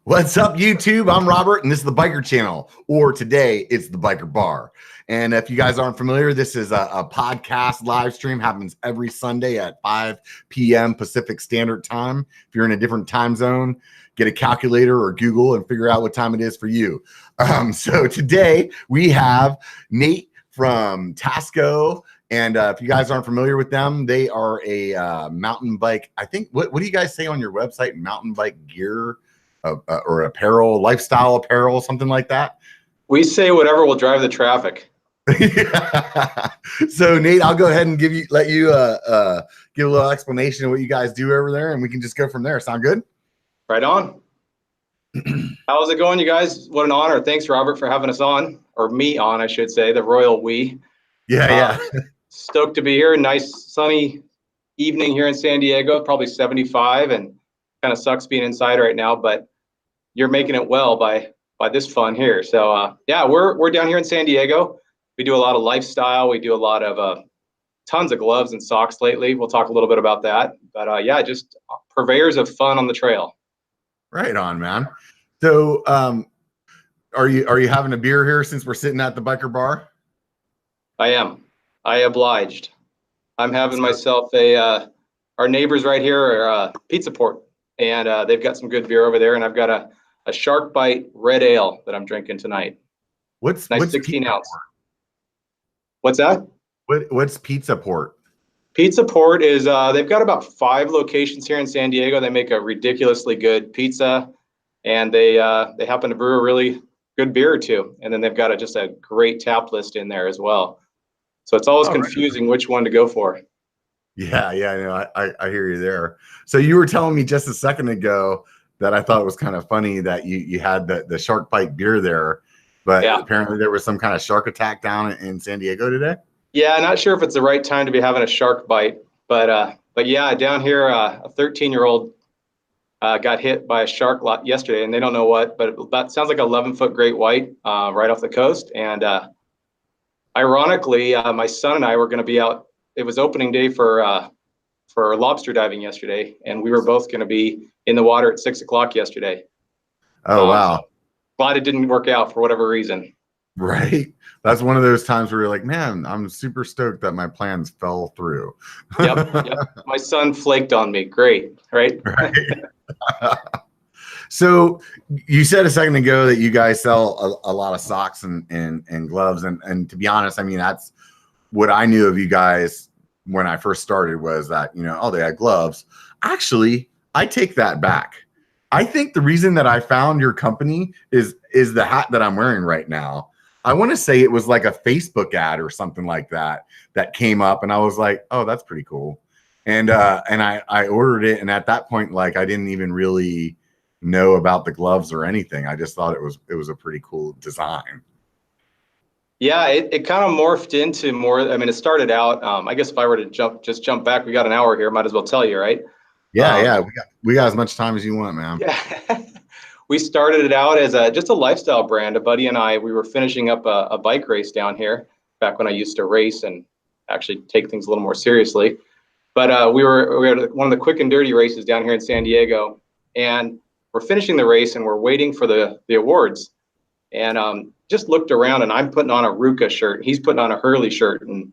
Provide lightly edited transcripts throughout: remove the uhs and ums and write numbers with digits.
What's up, YouTube? I'm Robert, and this is the Biker Channel, or today it's the B1KER Bar. And if you guys aren't familiar, this is a podcast live stream. Happens every Sunday at 5 p.m. Pacific Standard Time. If you're in a different time zone, get a calculator or Google and figure out what time it is for you. So today we have Nate from Tasco. And if you guys aren't familiar with them, they are a mountain bike. I think, what do you guys say on your website? Mountain bike gear? Or apparel, lifestyle apparel, something like that? We say whatever will drive the traffic. So Nate, I'll go ahead and let you give a little explanation of what you guys do over there, and we can just go from there. Sound good? Right on. How's it going, you guys? What an honor. Thanks, Robert, for having us on, or me on, I should say, the royal we. Yeah. Stoked to be here. Nice sunny evening here in San Diego, probably 75, and kind of sucks being inside right now, but you're making it well by this fun here. So yeah, we're down here in San Diego. We do a lot of lifestyle. We do a lot of tons of gloves and socks lately. We'll talk a little bit about that. But yeah, just purveyors of fun on the trail. Right on, man. So are you having a beer here since we're sitting at the B1KER Bar? I am. I obliged. I'm having myself our neighbors right here are Pizza Port. And they've got some good beer over there, and I've got a Shark Bite red ale that I'm drinking tonight. What's 16 ounce? What's that? What's Pizza Port? Pizza Port is they've got about 5 locations here in San Diego. They make a ridiculously good pizza, and they happen to brew a really good beer or two. And then they've got just a great tap list in there as well. So it's always confusing which one to go for. Yeah, no, I hear you there. So you were telling me just a second ago that I thought it was kind of funny that you had the Shark Bite beer there, but apparently there was some kind of shark attack down in San Diego today. Yeah, not sure if it's the right time to be having a shark bite, but yeah, down here a 13-year-old got hit by a shark yesterday, and they don't know what, but that sounds like an 11-foot great white right off the coast. And ironically, my son and I were going to be out. It was opening day for lobster diving yesterday, and we were both going to be in the water at 6 o'clock yesterday. Oh, wow. Glad it didn't work out for whatever reason. Right. That's one of those times where you're like, man, I'm super stoked that my plans fell through. Yep. My son flaked on me. Great. Right. So you said a second ago that you guys sell a lot of socks and gloves. And to be honest, I mean, that's what I knew of you guys when I first started was that, they had gloves. Actually, I take that back. I think the reason that I found your company is the hat that I'm wearing right now. I want to say it was like a Facebook ad or something like that came up, and I was like, oh, that's pretty cool. And I ordered it, and at that point, like, I didn't even really know about the gloves or anything. I just thought it was a pretty cool design. Yeah, it kind of morphed into more. I mean, it started out. I guess if I were to jump back, we got an hour here. Might as well tell you, right? Yeah. We got as much time as you want, man. Yeah. We started it out as just a lifestyle brand. A buddy and I, we were finishing up a bike race down here back when I used to race and actually take things a little more seriously. But we were at one of the quick and dirty races down here in San Diego, and we're finishing the race and we're waiting for the awards. And just looked around, and I'm putting on a Ruka shirt. He's putting on a Hurley shirt, and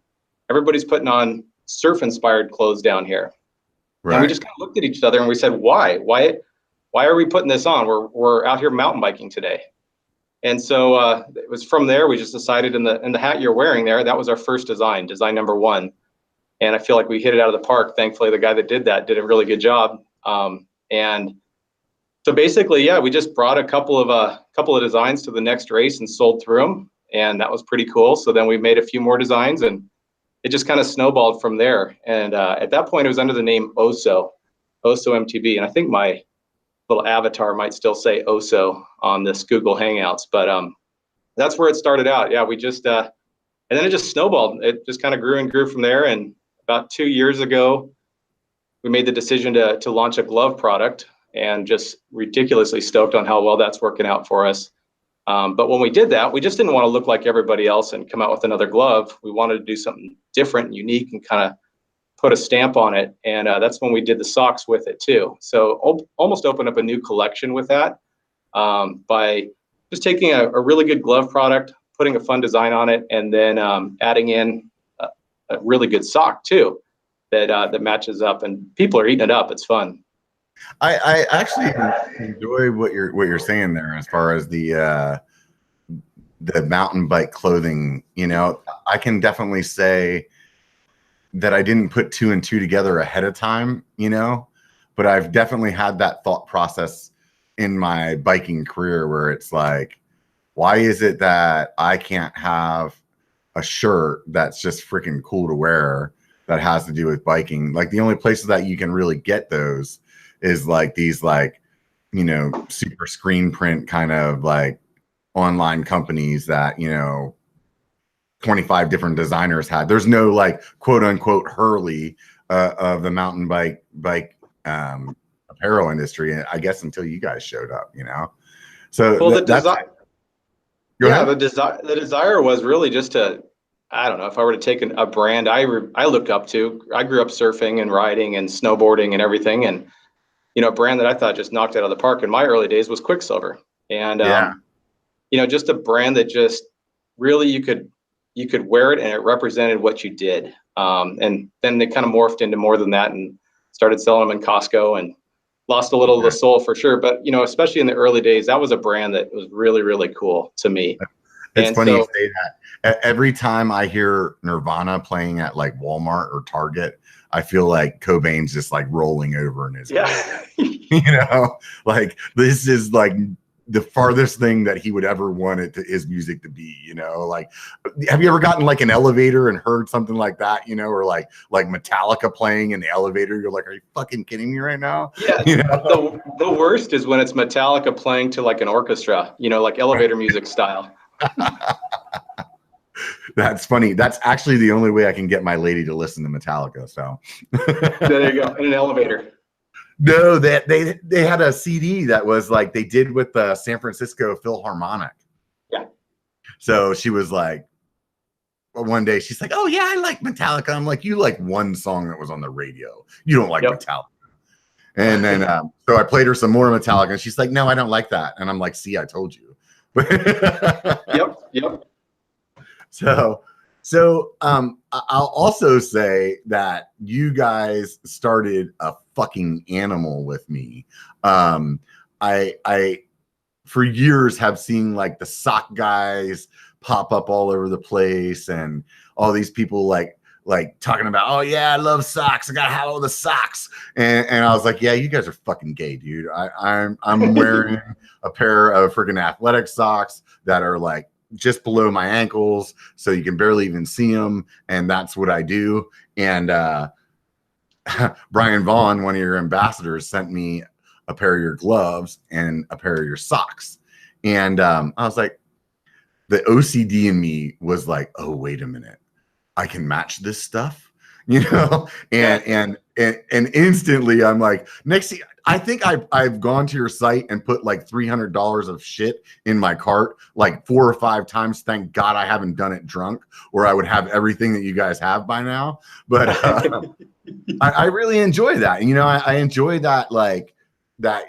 everybody's putting on surf-inspired clothes down here. Right. And we just kind of looked at each other and we said, why are we putting this on? We're out here mountain biking today. And so it was from there we just decided in the hat you're wearing there, that was our first design number 1. And I feel like we hit it out of the park. Thankfully, the guy that did that did a really good job. And so basically, yeah, we just brought a couple of designs to the next race and sold through them, and that was pretty cool. So then we made a few more designs, and it just kind of snowballed from there. And at that point, it was under the name Oso MTB, and I think my little avatar might still say Oso on this Google Hangouts, but that's where it started out. Yeah, we just and then it just snowballed. It just kind of grew and grew from there. And about 2 years ago, we made the decision to launch a glove product. And just ridiculously stoked on how well that's working out for us. But when we did that, we just didn't want to look like everybody else and come out with another glove. We wanted to do something different and unique and kind of put a stamp on it. And that's when we did the socks with it too. So almost opened up a new collection with that. by just taking a really good glove product, putting a fun design on it, and then adding in a really good sock too that matches up, and people are eating it up. It's fun. I actually enjoy what you're saying there as far as the mountain bike clothing. You know, I can definitely say that I didn't put two and two together ahead of time, you know, but I've definitely had that thought process in my biking career where it's like, why is it that I can't have a shirt that's just freaking cool to wear that has to do with biking? Like the only places that you can really get those is like these, like, you know, super screen print kind of like online companies that, you know, 25 different designers had. There's no like quote unquote Hurley of the mountain bike apparel industry, I guess, until you guys showed up, you know. So well, the desire was really just to, I don't know, if I were to take a brand I look up to. I grew up surfing and riding and snowboarding and everything, and you know, a brand that I thought just knocked it out of the park in my early days was Quicksilver. And you know, just a brand that just really you could wear it and it represented what you did. And then they kind of morphed into more than that and started selling them in Costco and lost a little of the soul for sure. But, you know, especially in the early days, that was a brand that was really, really cool to me. It's funny you say that. Every time I hear Nirvana playing at like Walmart or Target, I feel like Cobain's just like rolling over in his grave. You know, like this is like the farthest thing that he would ever want his music to be, you know. Like, have you ever gotten like an elevator and heard something like that, you know, or like Metallica playing in the elevator? You're like, are you fucking kidding me right now? Yeah. You know? The worst is when it's Metallica playing to like an orchestra, you know, like elevator music style. That's funny. That's actually the only way I can get my lady to listen to Metallica. So there you go. In an elevator. No, they had a CD that was like they did with the San Francisco Philharmonic. Yeah. So she was like, one day she's like, "Oh yeah, I like Metallica." I'm like, "You like one song that was on the radio. You don't like Metallica." And then so I played her some more Metallica, and she's like, "No, I don't like that." And I'm like, "See, I told you." Yep. So I'll also say that you guys started a fucking animal with me. I for years have seen like the sock guys pop up all over the place, and all these people like talking about, oh yeah, I love socks. I gotta have all the socks. And I was like, yeah, you guys are fucking gay, dude. I'm wearing a pair of freaking athletic socks that are like just below my ankles, so you can barely even see them, and that's what I do. And Brian Vaughn, one of your ambassadors, sent me a pair of your gloves and a pair of your socks, and I was like, the OCD in me was like, oh wait a minute, I can match this stuff, you know. And instantly I'm like, next thing, I think I've gone to your site and put like $300 of shit in my cart like 4 or 5 times. Thank God I haven't done it drunk, or I would have everything that you guys have by now. But I really enjoy that. You know, I enjoy that, like that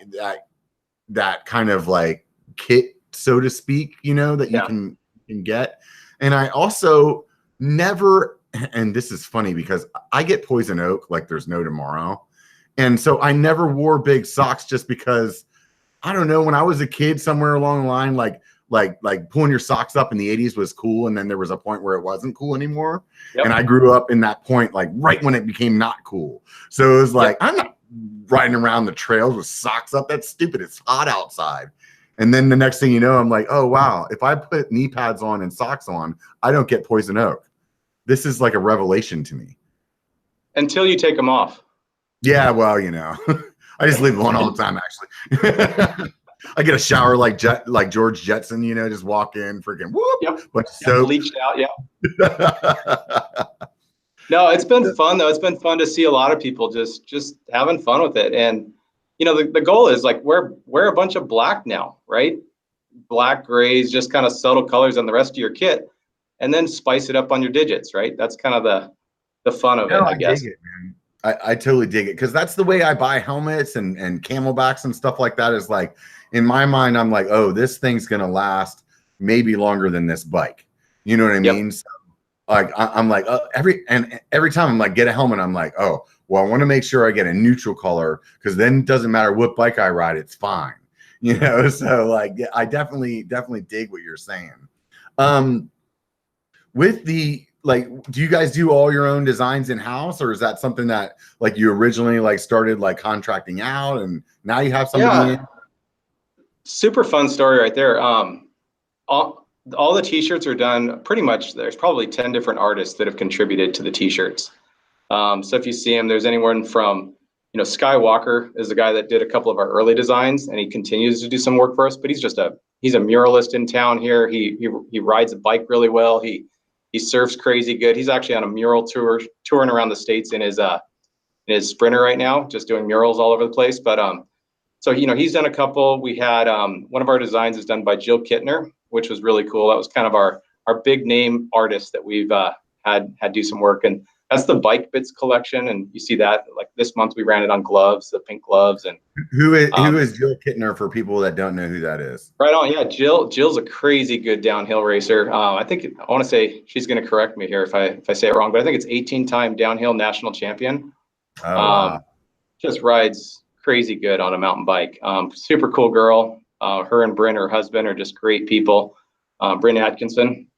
kind of like kit, so to speak, you know, that you can get. And I also never, and this is funny because I get poison oak like there's no tomorrow. And so I never wore big socks just because, I don't know, when I was a kid, somewhere along the line, like pulling your socks up in the 80s was cool. And then there was a point where it wasn't cool anymore. And I grew up in that point, like right when it became not cool. So it was like, I'm not riding around the trails with socks up. That's stupid. It's hot outside. And then the next thing you know, I'm like, oh, wow, if I put knee pads on and socks on, I don't get poison oak. This is like a revelation to me. Until you take them off. Yeah, well, you know, I just leave them on all the time, actually. I get a shower like George Jetson, you know, just walk in, freaking whoop, but so bleached out, No, it's been fun though. It's been fun to see a lot of people just having fun with it. And you know, the goal is like wear a bunch of black now, right? Black, grays, just kind of subtle colors on the rest of your kit, and then spice it up on your digits, right? That's kind of the fun of it, I guess. Dig it, man. I totally dig it, because that's the way I buy helmets and camelbacks and stuff like that, is like, in my mind, I'm like, oh, this thing's gonna last maybe longer than this bike. You know what I mean? So, like I'm like every time I'm like get a helmet, I'm like, oh well, I want to make sure I get a neutral color because then it doesn't matter what bike I ride, it's fine. You know, so like yeah, I definitely dig what you're saying. With the like, do you guys do all your own designs in house, or is that something that like you originally like started like contracting out and now you have somebody in? Super fun story right there. All the t-shirts are done pretty much. There's probably 10 different artists that have contributed to the t-shirts. So if you see them, there's anyone from, you know, Skywalker is the guy that did a couple of our early designs, and he continues to do some work for us. But he's a muralist in town here. He rides a bike really well. He surfs crazy good. He's actually on a mural tour, touring around the States in his Sprinter right now, just doing murals all over the place. But so you know, he's done a couple. We had one of our designs is done by Jill Kittner, which was really cool. That was kind of our big name artist that we've had do some work, and that's the Bike Bits collection. And you see that like this month we ran it on gloves, the pink gloves. And who is Jill Kittner for people that don't know who that is? Right on, yeah. Jill's a crazy good downhill racer. I want to say, she's going to correct me here if I say it wrong, but I think it's 18-time downhill national champion. Oh, wow. Just rides crazy good on a mountain bike. Super cool girl. Her and Bryn, her husband, are just great people. Bryn Atkinson.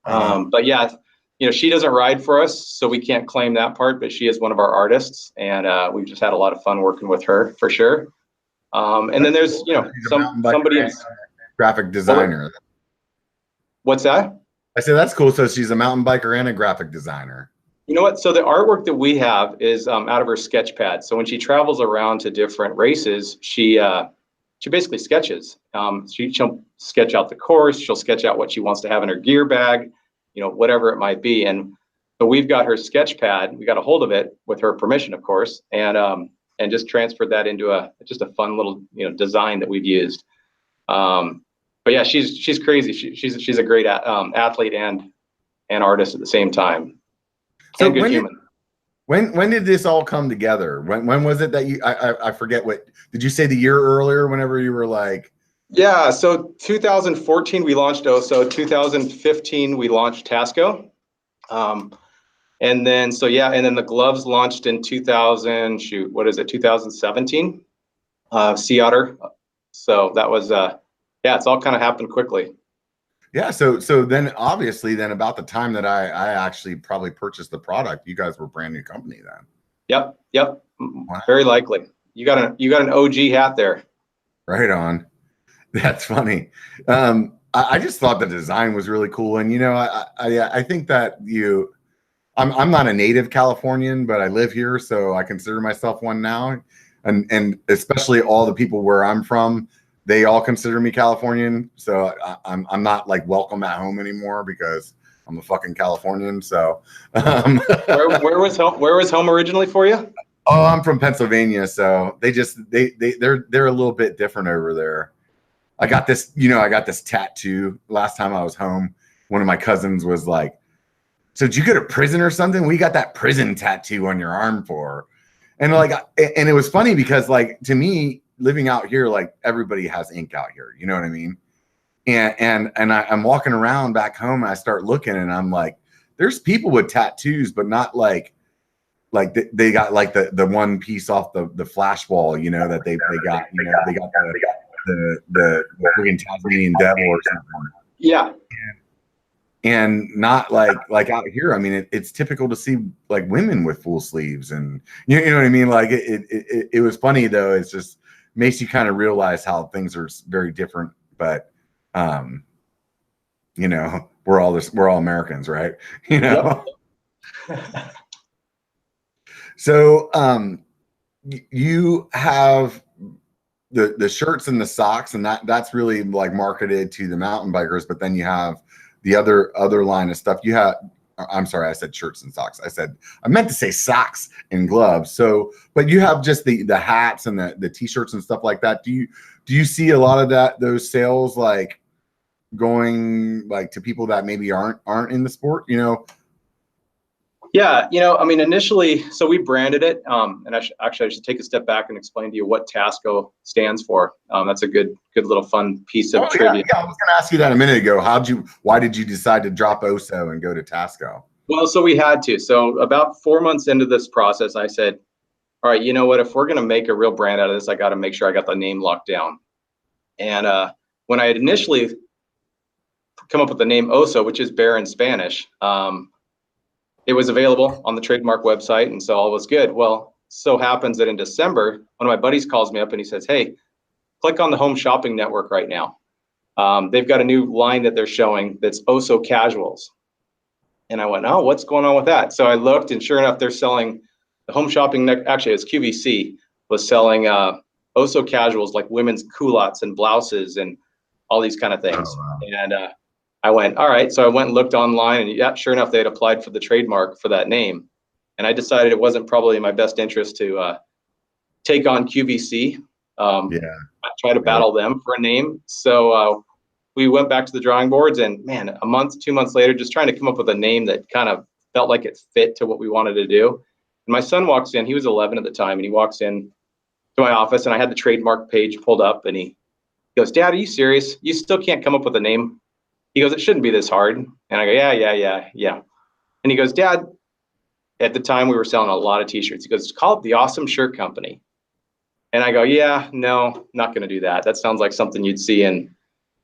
But yeah, you know, she doesn't ride for us, so we can't claim that part, but she is one of our artists, and we've just had a lot of fun working with her for sure. And then there's, you know, somebody else. Graphic designer. What's that? I said that's cool. So she's a mountain biker and a graphic designer. You know what? So the artwork that we have is out of her sketch pad. So when she travels around to different races, she basically sketches. She'll sketch out the course. She'll sketch out what she wants to have in her gear bag, you know, whatever it might be. And so we've got her sketch pad. We got a hold of it with her permission, of course, and just transferred that into just a fun little, you know, design that we've used. But yeah, she's crazy. She's a great athlete and artist at the same time. So when did this all come together? When was it that you, I forget what, did you say the year earlier whenever you were like? Yeah, so 2014 we launched OSO, 2015 we launched Tasco. And then, so yeah, and then the gloves launched in 2017, Sea Otter. So that was, yeah, it's all kind of happened quickly. Yeah, so then obviously then about the time that I actually probably purchased the product, you guys were a brand new company then. Yep. Wow. Very likely. You got an OG hat there. Right on. That's funny. I just thought the design was really cool, and you know, I think that I'm not a native Californian, but I live here, so I consider myself one now, and especially all the people where I'm from, they all consider me Californian, so I'm not like welcome at home anymore because I'm a fucking Californian. So where was home originally for you? Oh, I'm from Pennsylvania, so they're a little bit different over there. I got this tattoo last time I was home. One of my cousins was like, "So did you go to prison or something? We got that prison tattoo on your arm for?" And like, and it was funny because like to me, living out here, like everybody has ink out here, you know what I mean? And I'm walking around back home and I start looking and I'm like, there's people with tattoos, but not like they got like the one piece off the flash wall, you know, that they got, you know, they got the freaking Tasmanian devil or something. Yeah. And not like out here. I mean, it's typical to see like women with full sleeves, and you know what I mean? Like it was funny though. It's just makes you kind of realize how things are very different, but you know, we're all Americans, right? You know. Yep. So you have the shirts and the socks, and that's really like marketed to the mountain bikers, but then you have the other line of stuff. You have, I'm sorry, I said shirts and socks. I meant to say socks and gloves. So, but you have just the hats and the t-shirts and stuff like that. Do you see a lot of those sales like going like to people that maybe aren't in the sport, you know? Yeah, I mean, initially, so we branded it, and I should take a step back and explain to you what Tasco stands for. That's a good little fun piece of trivia. Yeah, I was going to ask you that a minute ago. Why did you decide to drop OSO and go to Tasco? Well, so we had to. So about 4 months into this process, I said, all right, you know what? If we're going to make a real brand out of this, I got to make sure I got the name locked down. And when I had initially come up with the name OSO, which is bear in Spanish, it was available on the trademark website, and so all was good. Well, so happens that in December, one of my buddies calls me up and he says, hey, click on the Home Shopping Network right now. They've got a new line that they're showing that's OSO Casuals. And I went, oh, what's going on with that? So I looked, and sure enough, they're selling the Home Shopping, actually it's QVC, was selling OSO Casuals, like women's culottes and blouses and all these kind of things. Oh, wow. And I went, all right. So I went and looked online, and yeah, sure enough, they had applied for the trademark for that name. And I decided it wasn't probably in my best interest to take on QVC. Try to battle them for a name. So we went back to the drawing boards, and man, a month, 2 months later, just trying to come up with a name that kind of felt like it fit to what we wanted to do. And my son walks in, he was 11 at the time, and he walks in to my office, and I had the trademark page pulled up, and he goes, Dad, are you serious? You still can't come up with a name? He goes, it shouldn't be this hard. And I go, yeah. And he goes, Dad, at the time we were selling a lot of t-shirts. He goes, call it the Awesome Shirt Company. And I go, yeah, no, not going to do that. That sounds like something you'd see in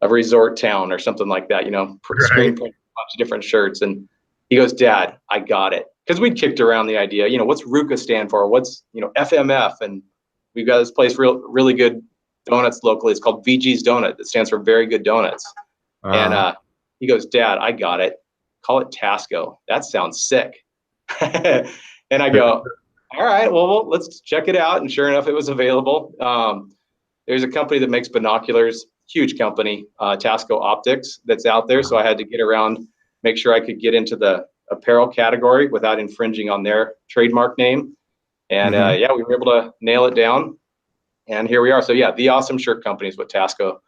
a resort town or something like that, screen print a bunch of different shirts. And he goes, Dad, I got it. Because we'd kicked around the idea, what's RUCA stand for? What's, FMF? And we've got this place, really good donuts locally. It's called VG's Donut. It stands for Very Good Donuts. And he goes, Dad, I got it. Call it Tasco. That sounds sick. And I go, all right, well, let's check it out. And sure enough, it was available. There's a company that makes binoculars, huge company, Tasco Optics, that's out there. So I had to get around, make sure I could get into the apparel category without infringing on their trademark name. And we were able to nail it down. And here we are. So yeah, the Awesome Shirt Company is what Tasco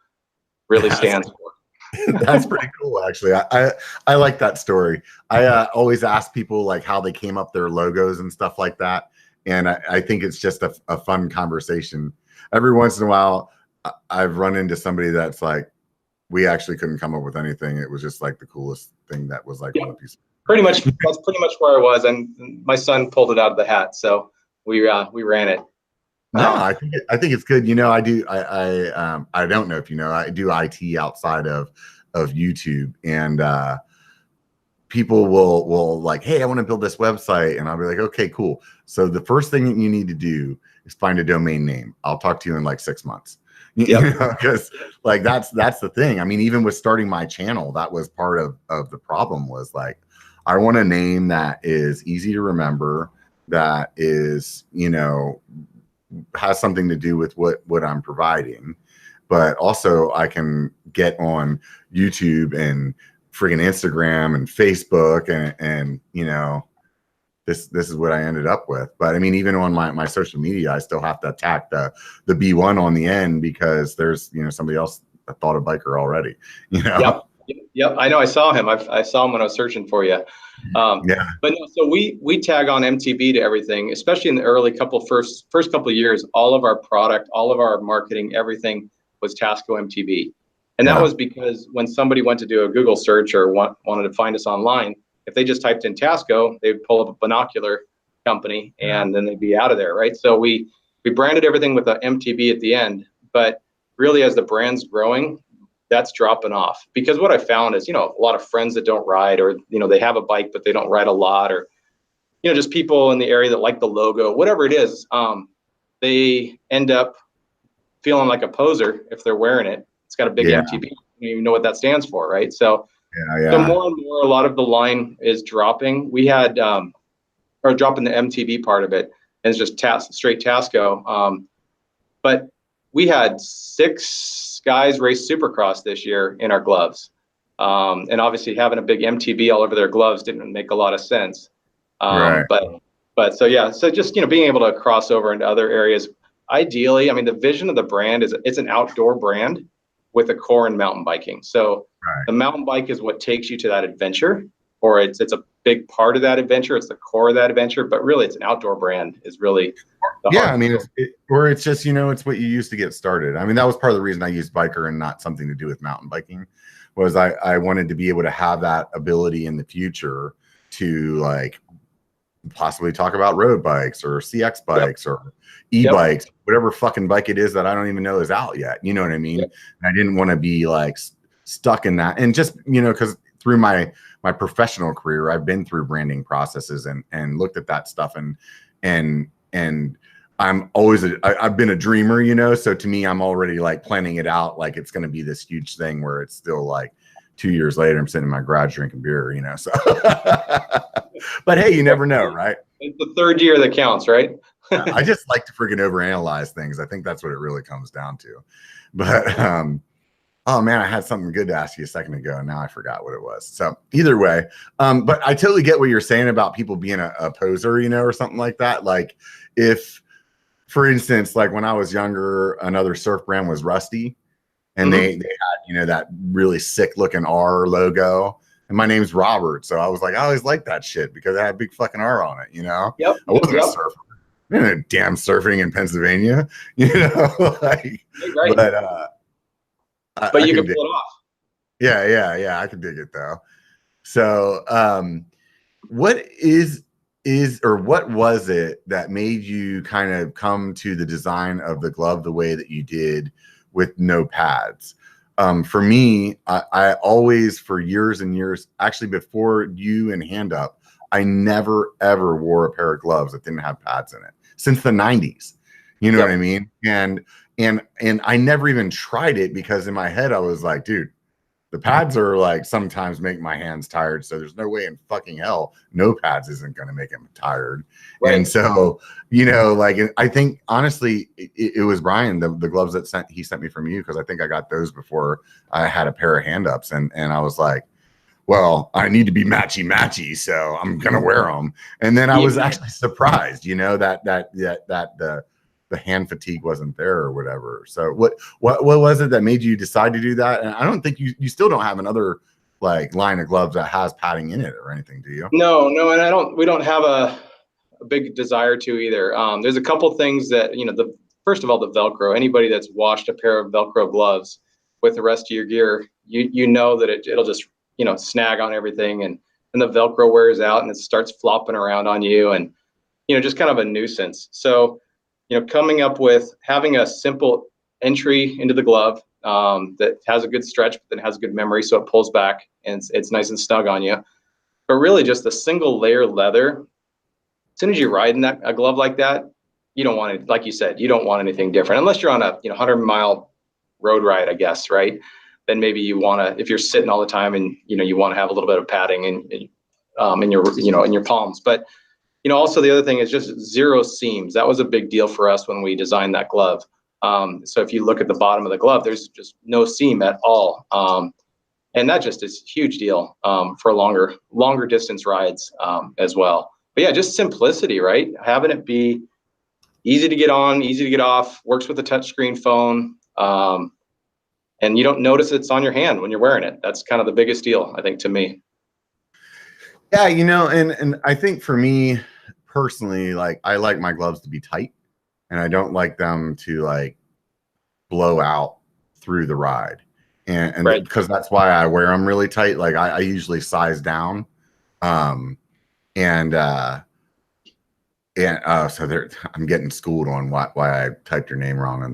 really stands for. That's pretty cool, actually. I like that story. I always ask people like how they came up their logos and stuff like that, and I think it's just a fun conversation. Every once in a while, I've run into somebody that's like, we actually couldn't come up with anything. It was just like the coolest thing that was like on a piece. Pretty much, that's pretty much where I was, and my son pulled it out of the hat, so we ran it. No, I think it's good. I do. I don't know if I do IT outside of YouTube, and people will like, hey, I want to build this website, and I'll be like, okay, cool. So the first thing that you need to do is find a domain name. I'll talk to you in like 6 months. Because like that's the thing. I mean, even with starting my channel, that was part of the problem. Was like, I want a name that is easy to remember, that is has something to do with what I'm providing, but also I can get on YouTube and friggin' Instagram and Facebook and this is what I ended up with. But I mean, even on my social media, I still have to attack the B1 on the end, because there's somebody else that thought of BI.KER already. Yep. I know. I saw him. I saw him when I was searching for you. But no, so we tag on MTB to everything, especially in the early first couple of years. All of our product, all of our marketing, everything was Tasco MTB, and that was because when somebody went to do a Google search or wanted to find us online, if they just typed in Tasco, they'd pull up a binocular company, and then they'd be out of there, right? So we branded everything with a MTB at the end, but really as the brand's growing, that's dropping off, because what I found is, a lot of friends that don't ride, or, they have a bike, but they don't ride a lot, or, just people in the area that like the logo, whatever it is, they end up feeling like a poser if they're wearing it. It's got a big MTB. You don't even know what that stands for, right? So, so more and more, a lot of the line is dropping. We had, or dropping the MTB part of it, and it's just straight Tasco. But we had 6 guys race Supercross this year in our gloves. And obviously having a big MTB all over their gloves didn't make a lot of sense. But so just, being able to cross over into other areas. Ideally, I mean, the vision of the brand is it's an outdoor brand with a core in mountain biking. So the mountain bike is what takes you to that adventure, or it's a big part of that adventure. It's the core of that adventure, but really it's an outdoor brand is really the Yeah, heart. I mean, or it's just, it's what you use to get started. I mean, that was part of the reason I used biker and not something to do with mountain biking, was I wanted to be able to have that ability in the future to like possibly talk about road bikes or CX bikes or e-bikes, whatever fucking bike it is that I don't even know is out yet. You know what I mean? And I didn't want to be like stuck in that. And just, because through my professional career, I've been through branding processes and looked at that stuff and I'm always I've been a dreamer, so to me, I'm already like planning it out. Like it's going to be this huge thing where it's still like 2 years later, I'm sitting in my garage drinking beer, so, but hey, you never know, right? It's the third year that counts, right? I just like to freaking overanalyze things. I think that's what it really comes down to. But, oh man, I had something good to ask you a second ago, and now I forgot what it was. So either way, but I totally get what you're saying about people being a poser, or something like that. Like if, for instance, like when I was younger, another surf brand was Rusty, and they had, that really sick looking R logo. And my name's Robert. So I was like, I always liked that shit because I had a big fucking R on it, Yep. I wasn't a surfer. I didn't know damn surfing in Pennsylvania, like, right. But you can pull it off. Yeah. I can dig it though. So, what what was it that made you kind of come to the design of the glove the way that you did with no pads? For me, I always, for years and years, actually before you and Hand Up, I never ever wore a pair of gloves that didn't have pads in it since the 90s. You know what I mean? And I never even tried it because in my head I was like, dude, the pads are like sometimes make my hands tired. So there's no way in fucking hell no pads isn't going to make him tired. Right. And so, like I think honestly, it was Brian, the gloves that he sent me from you, because I think I got those before I had a pair of Hand Ups, and I was like, well, I need to be matchy, so I'm gonna wear them. And then I was actually surprised, that the hand fatigue wasn't there or whatever. So what was it that made you decide to do that? And I don't think you still don't have another like line of gloves that has padding in it or anything, do you? No, and we don't have a big desire to either. There's a couple things that, first of all, the Velcro. Anybody that's washed a pair of Velcro gloves with the rest of your gear, you know that it'll just, snag on everything, and the Velcro wears out and it starts flopping around on you, and, just kind of a nuisance. So, coming up with having a simple entry into the glove that has a good stretch, but then has a good memory, so it pulls back and it's nice and snug on you. But really just a single layer leather. As soon as you ride in a glove like that, you don't want it, like you said, you don't want anything different unless you're on a 100-mile road ride, I guess, right? Then maybe you want to, if you're sitting all the time and you want to have a little bit of padding in your palms. But also the other thing is just zero seams. That was a big deal for us when we designed that glove. So if you look at the bottom of the glove, there's just no seam at all. And that just is a huge deal for longer distance rides as well. But yeah, just simplicity, right? Having it be easy to get on, easy to get off, works with a touchscreen phone. And you don't notice it's on your hand when you're wearing it. That's kind of the biggest deal, I think, to me. Yeah, and I think for me personally, like I like my gloves to be tight, and I don't like them to like blow out through the ride. And right. Because that's why I wear them really tight. Like I usually size down. So I'm getting schooled on why I typed your name wrong in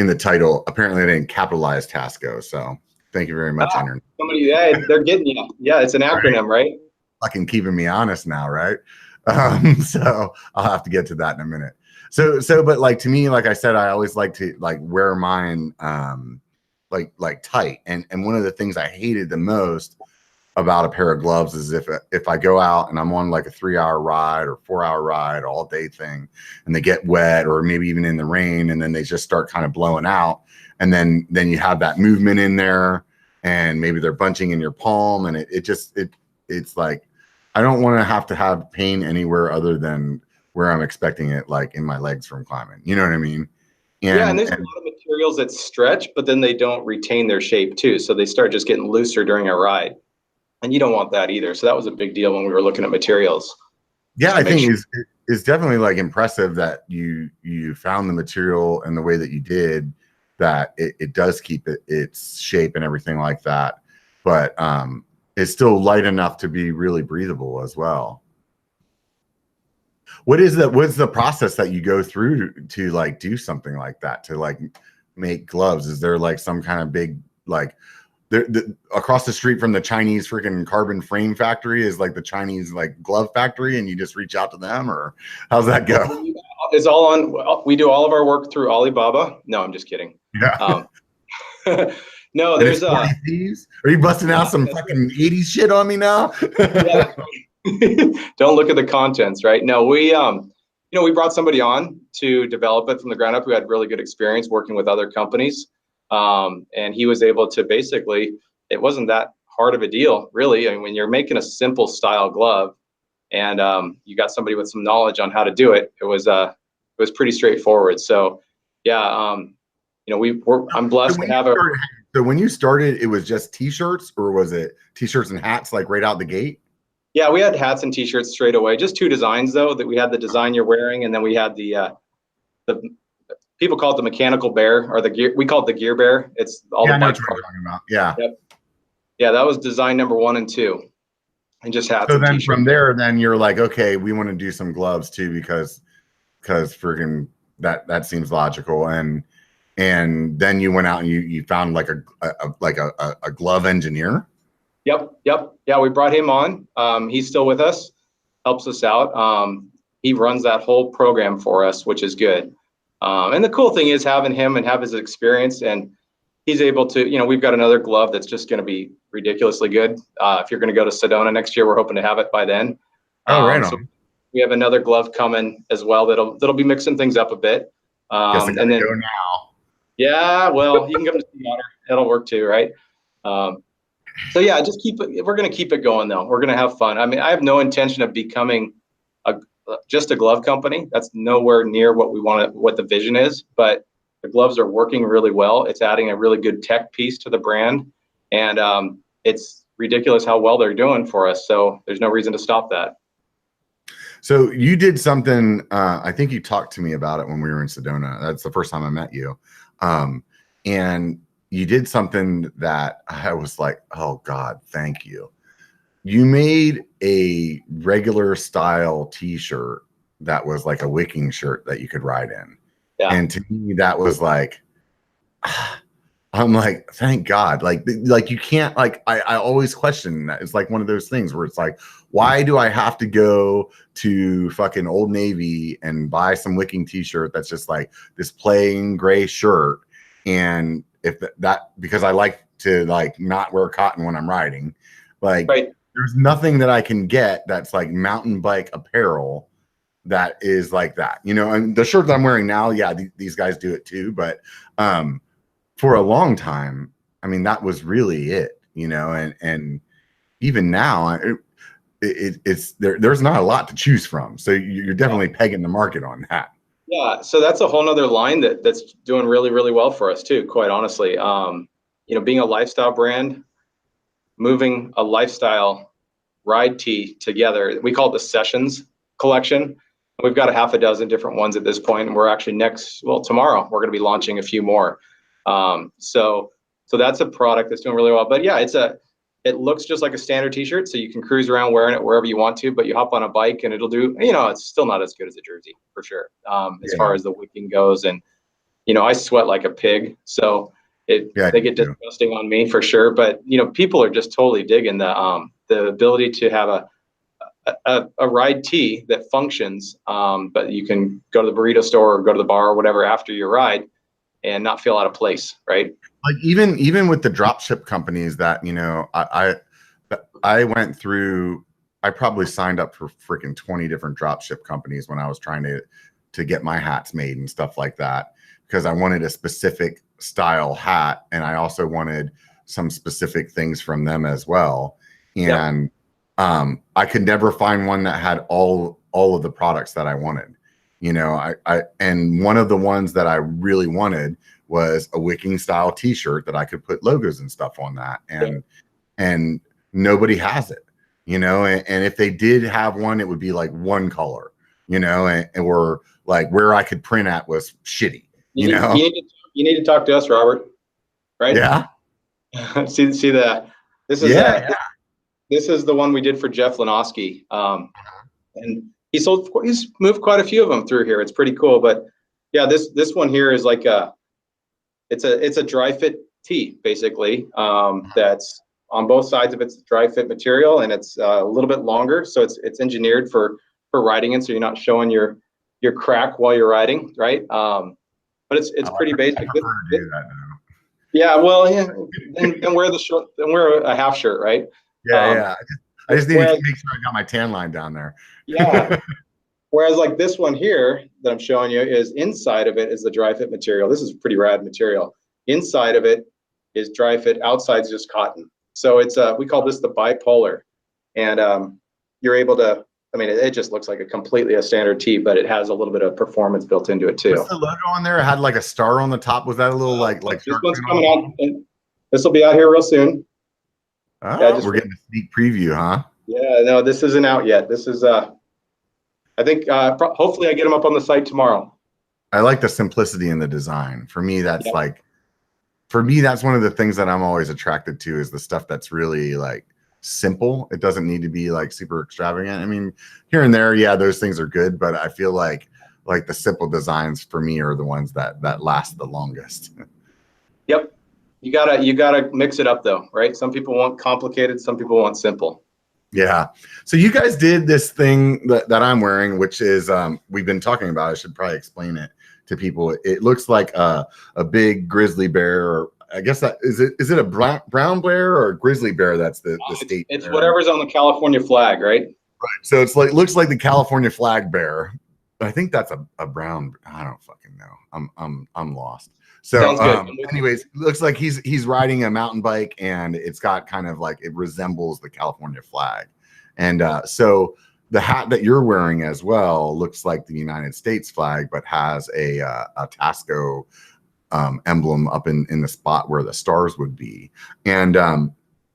the title. Apparently I didn't capitalize Tasco. So thank you very much. Somebody, they're getting you. Yeah, it's an acronym, right? Fucking keeping me honest now, right? So I'll have to get to that in a minute. So, but like to me, like I said, I always like to like wear mine like tight. And one of the things I hated the most about a pair of gloves is if I go out and I'm on like a 3-hour ride or 4-hour ride, all day thing, and they get wet or maybe even in the rain, and then they just start kind of blowing out, and then you have that movement in there, and maybe they're bunching in your palm, and it's like I don't want to have pain anywhere other than where I'm expecting it, like in my legs from climbing. You know what I mean? And there's a lot of materials that stretch, but then they don't retain their shape too, so they start just getting looser during a ride. and you don't want that either. So that was a big deal when we were looking at materials. Yeah, I think it's definitely like impressive that you found the material and the way that you did, that it does keep its shape and everything like that, but it's still light enough to be really breathable as well. What's the process that you go through to like do something like that, to like make gloves? Is there like some kind of big, like across the street from the Chinese freaking carbon frame factory is like the Chinese like glove factory, and you just reach out to them, or how's that go? It's all on, we do all of our work through Alibaba. No, I'm just kidding. Yeah. No, there's thieves? Are you busting out some fucking 80s shit on me now? Yeah. Don't look at the contents, right? No, we we brought somebody on to develop it from the ground up who had really good experience working with other companies. And he was able to basically, it wasn't that hard of a deal, really. I mean, when you're making a simple style glove and you got somebody with some knowledge on how to do it, it was pretty straightforward. So yeah, I'm blessed to have a. So when you started, it was just t-shirts, or was it t-shirts and hats like right out the gate? Yeah, we had hats and t-shirts straight away. Just 2 designs though. That we had the design you're wearing, and then we had the people call it the mechanical bear, or the gear. We call it the gear bear. It's all the bike parts. Yeah. Yep. Yeah, that was design number 1 and 2, and just hats. So then from there, then you're like, okay, we want to do some gloves too, because freaking that seems logical, and then you went out and you found like a glove engineer. Yep. Yeah, we brought him on. He's still with us, helps us out. He runs that whole program for us, which is good. And the cool thing is having him and have his experience, and he's able to, we've got another glove that's just going to be ridiculously good. If you're going to go to Sedona next year, we're hoping to have it by then. Oh, right on. So we have another glove coming as well that'll be mixing things up a bit. Guess I gotta go now. Yeah, well, you can come to Seawater. That'll work too, right? So yeah, just we're going to keep it going though. We're going to have fun. I mean, I have no intention of becoming just a glove company. That's nowhere near what the vision is, but the gloves are working really well. It's adding a really good tech piece to the brand, and it's ridiculous how well they're doing for us. So there's no reason to stop that. So you did something, I think you talked to me about it when we were in Sedona. That's the first time I met you. And you did something that I was like, oh God, thank you. You made a regular style t-shirt that was like a wicking shirt that you could ride in. Yeah. And to me, that was like, I'm like, thank God. Like you can't, like, I always question that. It's like one of those things where it's like, why do I have to go to fucking Old Navy and buy some wicking t-shirt that's just like this plain gray shirt? And if because I like to like not wear cotton when I'm riding, like right. There's nothing that I can get that's like mountain bike apparel that is like that, and the shirt that I'm wearing now, yeah, these guys do it too, but for a long time, I mean, that was really it, and even now it's there's not a lot to choose from, so you're definitely pegging the market on that. Yeah, so that's a whole nother line that's doing really, really well for us too, quite honestly. Being a lifestyle brand, moving a lifestyle ride tee together, we call it the Sessions collection. We've got a half a dozen different ones at this point, and we're actually tomorrow, we're going to be launching a few more. So that's a product that's doing really well. But yeah, it looks just like a standard t-shirt, so you can cruise around wearing it wherever you want to, but you hop on a bike and it'll do, it's still not as good as a jersey for sure. As far as the wicking goes, and I sweat like a pig, so they get disgusting on me for sure. But people are just totally digging the ability to have a ride tee that functions, but you can go to the burrito store or go to the bar or whatever after your ride and not feel out of place, right? Like even with the drop ship companies that I went through, I probably signed up for freaking 20 different drop ship companies when I was trying to get my hats made and stuff like that, because I wanted a specific style hat, and I also wanted some specific things from them as well. And I could never find one that had all of the products that I wanted. And one of the ones that I really wanted was a wicking style t-shirt that I could put logos and stuff on that. And nobody has it, and if they did have one, it would be like one color, or like where I could print at was shitty, You need to talk to us, Robert. Right? Yeah. see the this is this is the one we did for Jeff Lenoski. And he's moved quite a few of them through here. It's pretty cool. But yeah, this one here is like it's a dry fit tee, basically. That's on both sides of it's dry fit material, and it's a little bit longer, so it's engineered for riding in, so you're not showing your crack while you're riding, right? But it's pretty basic. Yeah, well, yeah, and wear the short, and wear a half shirt, right? Yeah. I just need to make sure I got my tan line down there. Yeah. Whereas like this one here that I'm showing you is inside of it is the dry fit material. This is pretty rad material. Inside of it is dry fit. Outside's just cotton. So it's we call this the bipolar, and you're able to. I mean, it just looks like a standard tee, but it has a little bit of performance built into it too. What's the logo on there? It had like a star on the top. Was that a little like? This one's coming out. This will be out here real soon. Oh, yeah, we're getting a sneak preview, huh? Yeah, no, this isn't out yet. This is I think hopefully I get them up on the site tomorrow. I like the simplicity in the design. For me, that's that's one of the things that I'm always attracted to is the stuff that's really like simple. It doesn't need to be like super extravagant. I mean, here and there, yeah, those things are good, but I feel like the simple designs for me are the ones that last the longest. Yep. You gotta mix it up though, right? Some people want complicated, some people want simple. Yeah. So you guys did this thing that I'm wearing, which is we've been talking about. I should probably explain it to people. It looks like a big grizzly bear, or I guess that is it a brown bear or a grizzly bear? That's the state. It's whatever's on the California flag, right? Right. So it's like looks like the California flag bear. I think that's a brown. I don't fucking know. I'm lost. So anyways, looks like he's riding a mountain bike, and it's got kind of like it resembles the California flag. And so the hat that you're wearing as well looks like the United States flag, but has a Tasco emblem up in the spot where the stars would be. And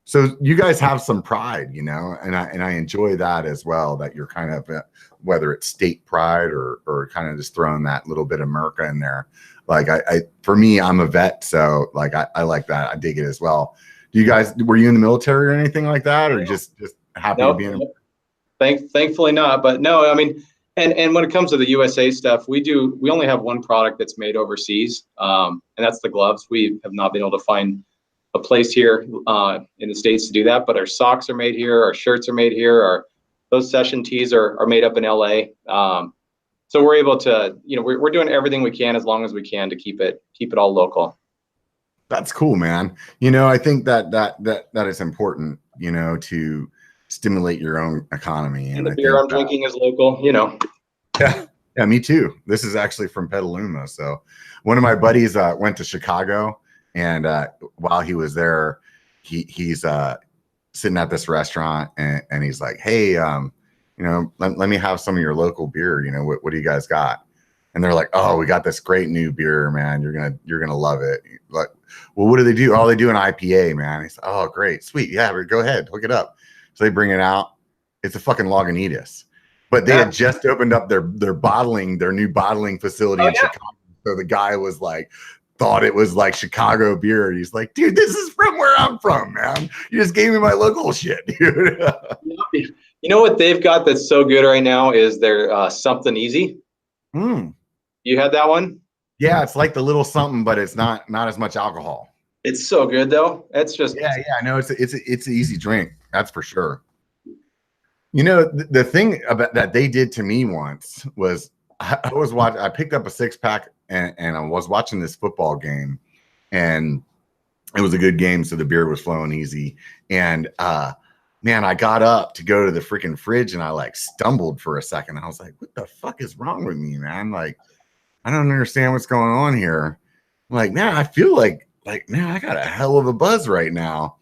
so you guys have some pride, and I enjoy that as well, that you're kind of whether it's state pride or kind of just throwing that little bit of America in there. Like for me, I'm a vet, so like I like that. I dig it as well. Do you guys, were you in the military or anything like that, or just happy to be in? Thankfully not, but no, I mean, and when it comes to the USA stuff, we only have one product that's made overseas, and that's the gloves. We have not been able to find a place here in the States to do that, but our socks are made here, our shirts are made here, those session tees are made up in LA. So we're able to, we're doing everything we can as long as we can to keep it all local. That's cool, man. I think that is important, to stimulate your own economy. And the beer I'm drinking is local, Yeah, me too. This is actually from Petaluma. So one of my buddies went to Chicago, and while he was there, he's sitting at this restaurant, and he's like, hey, let me have some of your local beer. What do you guys got? And they're like, oh, we got this great new beer, man. You're gonna love it. Like, well, what do they do? Oh, they do an IPA, man. He's like, oh, great, sweet, yeah, go ahead, hook it up. So they bring it out. It's a fucking Lagunitas, but they had just opened up their new bottling facility in Chicago. So the guy was like, thought it was like Chicago beer. He's like, dude, this is from where I'm from, man. You just gave me my local shit, dude. You know what they've got that's so good right now is their something easy. You had that one? Yeah, it's like the little something, but it's not as much alcohol. It's so good though. It's just I know it's an easy drink. That's for sure. The thing about that they did to me once was I picked up a 6-pack and I was watching this football game, and it was a good game, so the beer was flowing easy. And man, I got up to go to the freaking fridge, and I like stumbled for a second. I was like, what the fuck is wrong with me, man? Like, I don't understand what's going on here. I'm like, man, I feel like man, I got a hell of a buzz right now.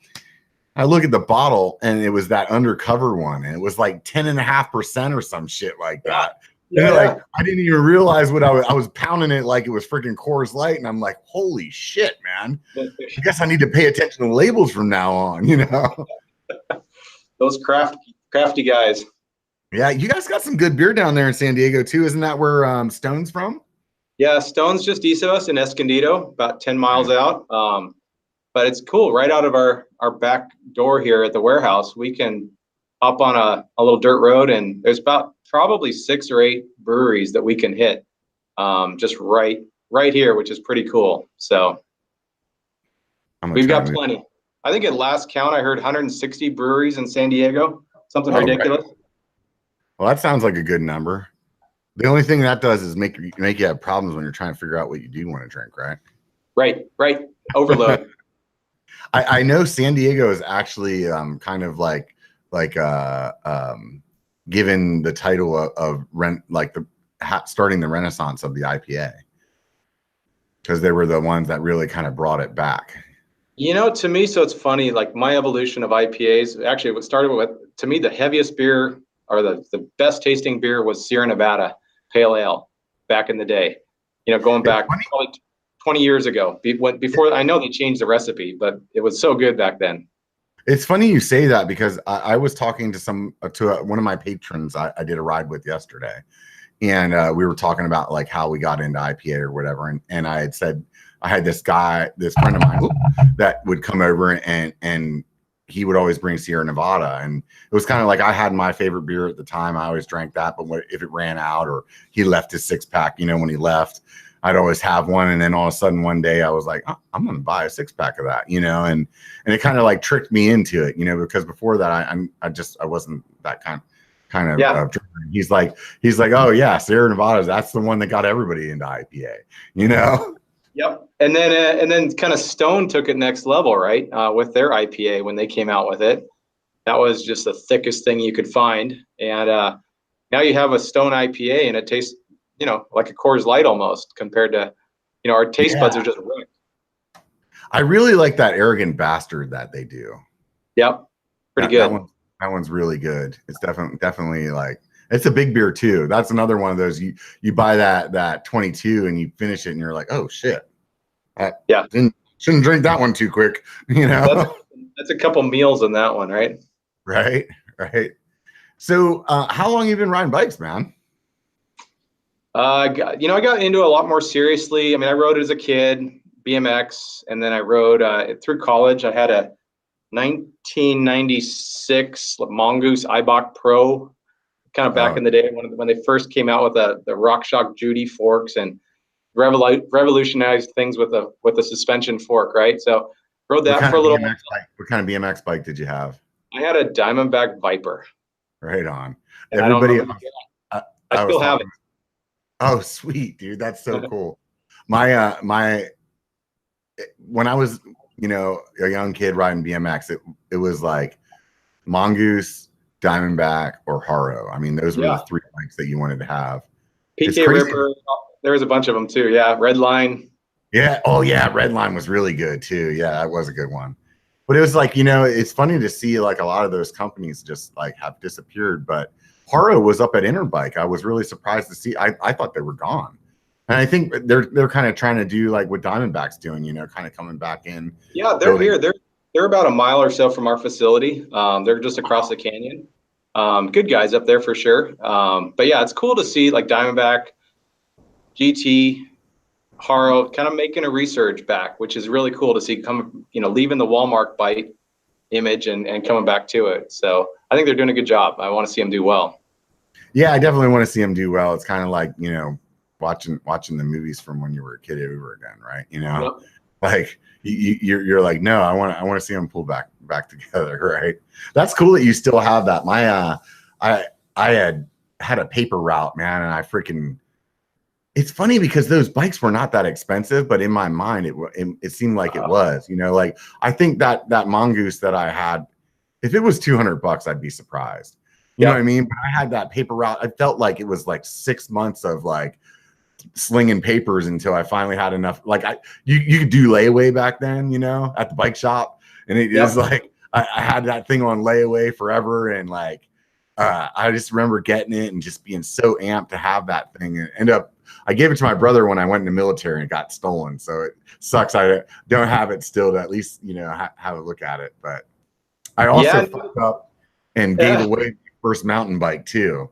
I look at the bottle, and it was that undercover one, and it was like 10.5% or some shit like that. Yeah. Like, I didn't even realize what I was pounding it like it was freaking Coors Light, and I'm like, holy shit, man. I guess I need to pay attention to labels from now on, Those crafty guys. Yeah, you guys got some good beer down there in San Diego too. Isn't that where Stone's from? Yeah, Stone's just east of us in Escondido, about 10 miles out. But it's cool. Right out of our back door here at the warehouse, we can hop on a little dirt road, and there's about probably 6 or 8 breweries that we can hit just right here, which is pretty cool. So we've got plenty. I think at last count, I heard 160 breweries in San Diego, something ridiculous. Right. Well, that sounds like a good number. The only thing that does is make you have problems when you're trying to figure out what you do want to drink, right? Right. Overload. I know San Diego is actually kind of like given the title of starting the renaissance of the IPA, because they were the ones that really kind of brought it back. To me, so it's funny, like my evolution of IPAs, actually what started with, to me, the heaviest beer or the best tasting beer was Sierra Nevada Pale Ale back in the day, going back probably 20 years ago. Before, I know they changed the recipe, but it was so good back then. It's funny you say that, because I was talking to one of my patrons I did a ride with yesterday, and we were talking about like how we got into IPA or whatever, and I had said I had this friend of mine that would come over and he would always bring Sierra Nevada, and it was kind of like I had my favorite beer at the time. I always drank that, but if it ran out or he left his 6-pack, when he left, I'd always have one. And then all of a sudden one day I was like, oh, I'm going to buy a 6-pack of that, and it kind of like tricked me into it, because before that I wasn't that kind of drinker. He's like, oh yeah, Sierra Nevada, that's the one that got everybody into IPA, Yep. And then kind of Stone took it next level, right? With their IPA when they came out with it. That was just the thickest thing you could find. And now you have a Stone IPA and it tastes, like a Coors Light almost, compared to, our taste buds are just wrecked. I really like that Arrogant Bastard that they do. Yep. Pretty good. That one's really good. It's definitely like, it's a big beer too. That's another one of those, you buy that 22 and you finish it and you're like, oh shit. Shouldn't drink that one too quick. That's a couple meals in that one, right? Right. So how long have you been riding bikes, man? I got into it a lot more seriously. I mean, I rode as a kid, BMX, and then I rode through college. I had a 1996 Mongoose Ibach Pro, kind of back in the day when they first came out with the RockShox Judy forks and revolutionized things with the suspension fork, right? So rode that for a little bit. What kind of BMX bike did you have? I had a Diamondback Viper. Right on. And everybody, I still have it. Oh, sweet, dude. That's so cool. My when I was, a young kid riding BMX, it was like Mongoose, Diamondback, or Haro. I mean, those were the 3 bikes that you wanted to have. PK Ripper, there was a bunch of them too. Yeah, Redline. Yeah. Oh, yeah. Redline was really good too. Yeah, that was a good one. But it was like, it's funny to see like a lot of those companies just like have disappeared. But Haro was up at Interbike. I was really surprised to see. I thought they were gone. And I think they're kind of trying to do like what Diamondback's doing, kind of coming back in. Yeah, they're here. They're about a mile or so from our facility. They're just across the canyon. Good guys up there for sure. But yeah, it's cool to see like Diamondback, GT, Haro kind of making a resurge back, which is really cool to see leaving the Walmart bite image and coming back to it. So I think they're doing a good job. I want to see them do well. Yeah, I definitely want to see them do well. It's kind of like, watching the movies from when you were a kid over again, right? Yep. Like you're like, no, I want to see them pull back together, right? That's cool that you still have that. My I had a paper route, man, and it's funny because those bikes were not that expensive, but in my mind it seemed like it was, like I think that Mongoose that I had, if it was $200, I'd be surprised. You know what I mean? But I had that paper route. I felt like it was like 6 months of like slinging papers until I finally had enough. Like you could do layaway back then, at the bike shop. And it is like, I had that thing on layaway forever. And like, I just remember getting it and just being so amped to have that thing. And I gave it to my brother when I went in the military and it got stolen. So it sucks. I don't have it still to at least, have a look at it. But I also fucked up. and gave away my first mountain bike too,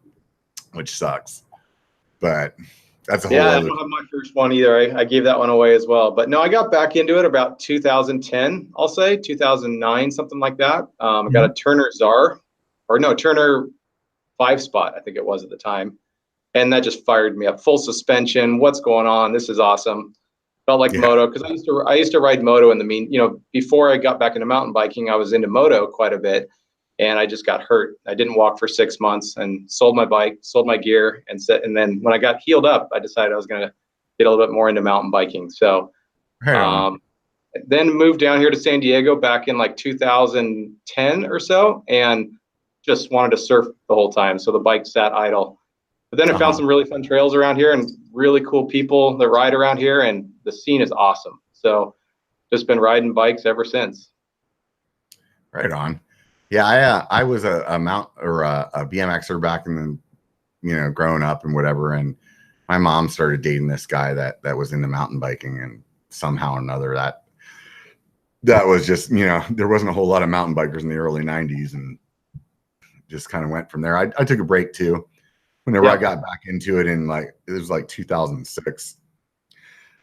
which sucks. But that's a whole I other. don't have my first one either. I gave that one away as well. But no, I got back into it about 2010, I'll say 2009, something like that. I got a Turner Czar, or no, Turner 5-spot, I think it was at the time. And that just fired me up. Full suspension. What's going on? This is awesome. Felt like moto, because I used to ride moto in the before I got back into mountain biking, I was into moto quite a bit, and I just got hurt. I didn't walk for 6 months and sold my bike, sold my gear, and then when I got healed up, I decided I was going to get a little bit more into mountain biking. So then moved down here to San Diego back in like 2010 or so, and just wanted to surf the whole time. So the bike sat idle. But then I found some really fun trails around here and really cool people that ride around here, and the scene is awesome. So just been riding bikes ever since. Right on. Yeah, I was a BMXer back in the, growing up and whatever. And my mom started dating this guy that was into mountain biking, and somehow or another that was just, there wasn't a whole lot of mountain bikers in the early 90s, and just kind of went from there. I took a break too. Whenever I got back into it in it was like 2006,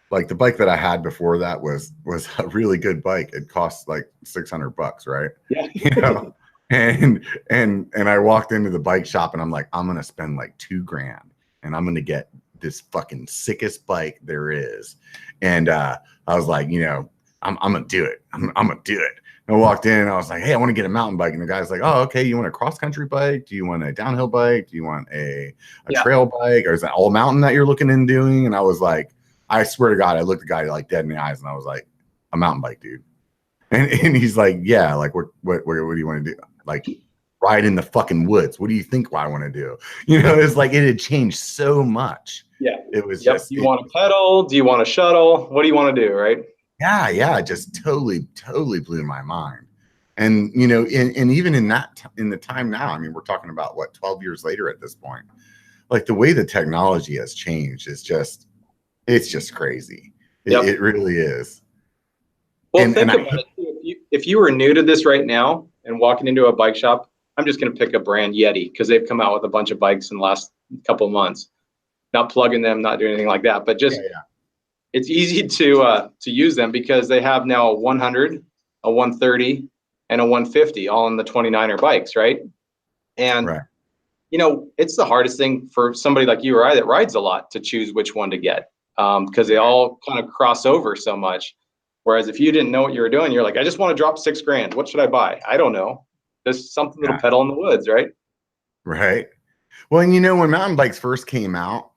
like the bike that I had before that was a really good bike. It cost like $600, right? Yeah. And I walked into the bike shop and I'm like, I'm going to spend like $2,000 and I'm going to get this fucking sickest bike there is. And I was like, I'm going to do it. I'm going to do it. I walked in and I was like, hey, I want to get a mountain bike. And the guy's like, oh, okay. You want a cross country bike? Do you want a downhill bike? Do you want a trail bike? Or is that all mountain that you're looking into doing? And I was like, I swear to God, I looked the guy like dead in the eyes and I was like, a mountain bike, dude. And he's like, yeah, like what do you want to do? Like ride in the fucking woods. What do you think I want to do? It's like it had changed so much. Yeah. It was just, you want a pedal? Do you want a shuttle? What do you want to do? Right. Yeah, just totally blew my mind. And and even in the time now, I mean, we're talking about 12 years later at this point. Like the way the technology has changed is it's just crazy. It really is. Well, think about it. If you were new to this right now and walking into a bike shop, I'm just going to pick a brand, Yeti, because they've come out with a bunch of bikes in the last couple of months. Not plugging them, not doing anything like that, but just. It's easy to use them because they have now a 100, a 130, and a 150 all on the 29er bikes, right? And it's the hardest thing for somebody like you or I that rides a lot to choose which one to get, because they all kind of cross over so much. Whereas if you didn't know what you were doing, you're like, I just want to drop $6,000. What should I buy? I don't know. Just something that'll pedal in the woods, right? Right. Well, and when mountain bikes first came out,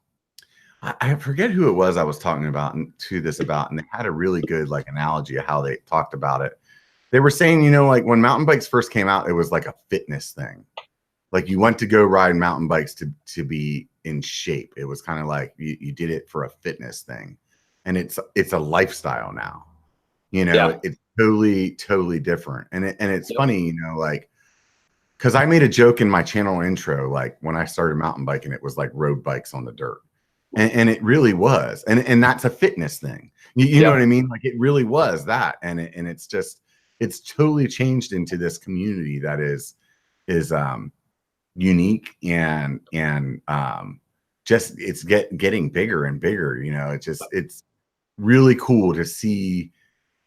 I forget who it was I was talking about and they had a really good analogy of how they talked about it. They were saying, like when mountain bikes first came out, it was like a fitness thing. Like you went to go ride mountain bikes to be in shape. It was kind of like you did it for a fitness thing. And it's a lifestyle now. It's totally different. And it's funny, because I made a joke in my channel intro, like when I started mountain biking, it was like road bikes on the dirt. And it really was. And that's a fitness thing. You know what I mean? Like it really was that. And it's totally changed into this community that is unique and just it's getting bigger and bigger. It's really cool to see,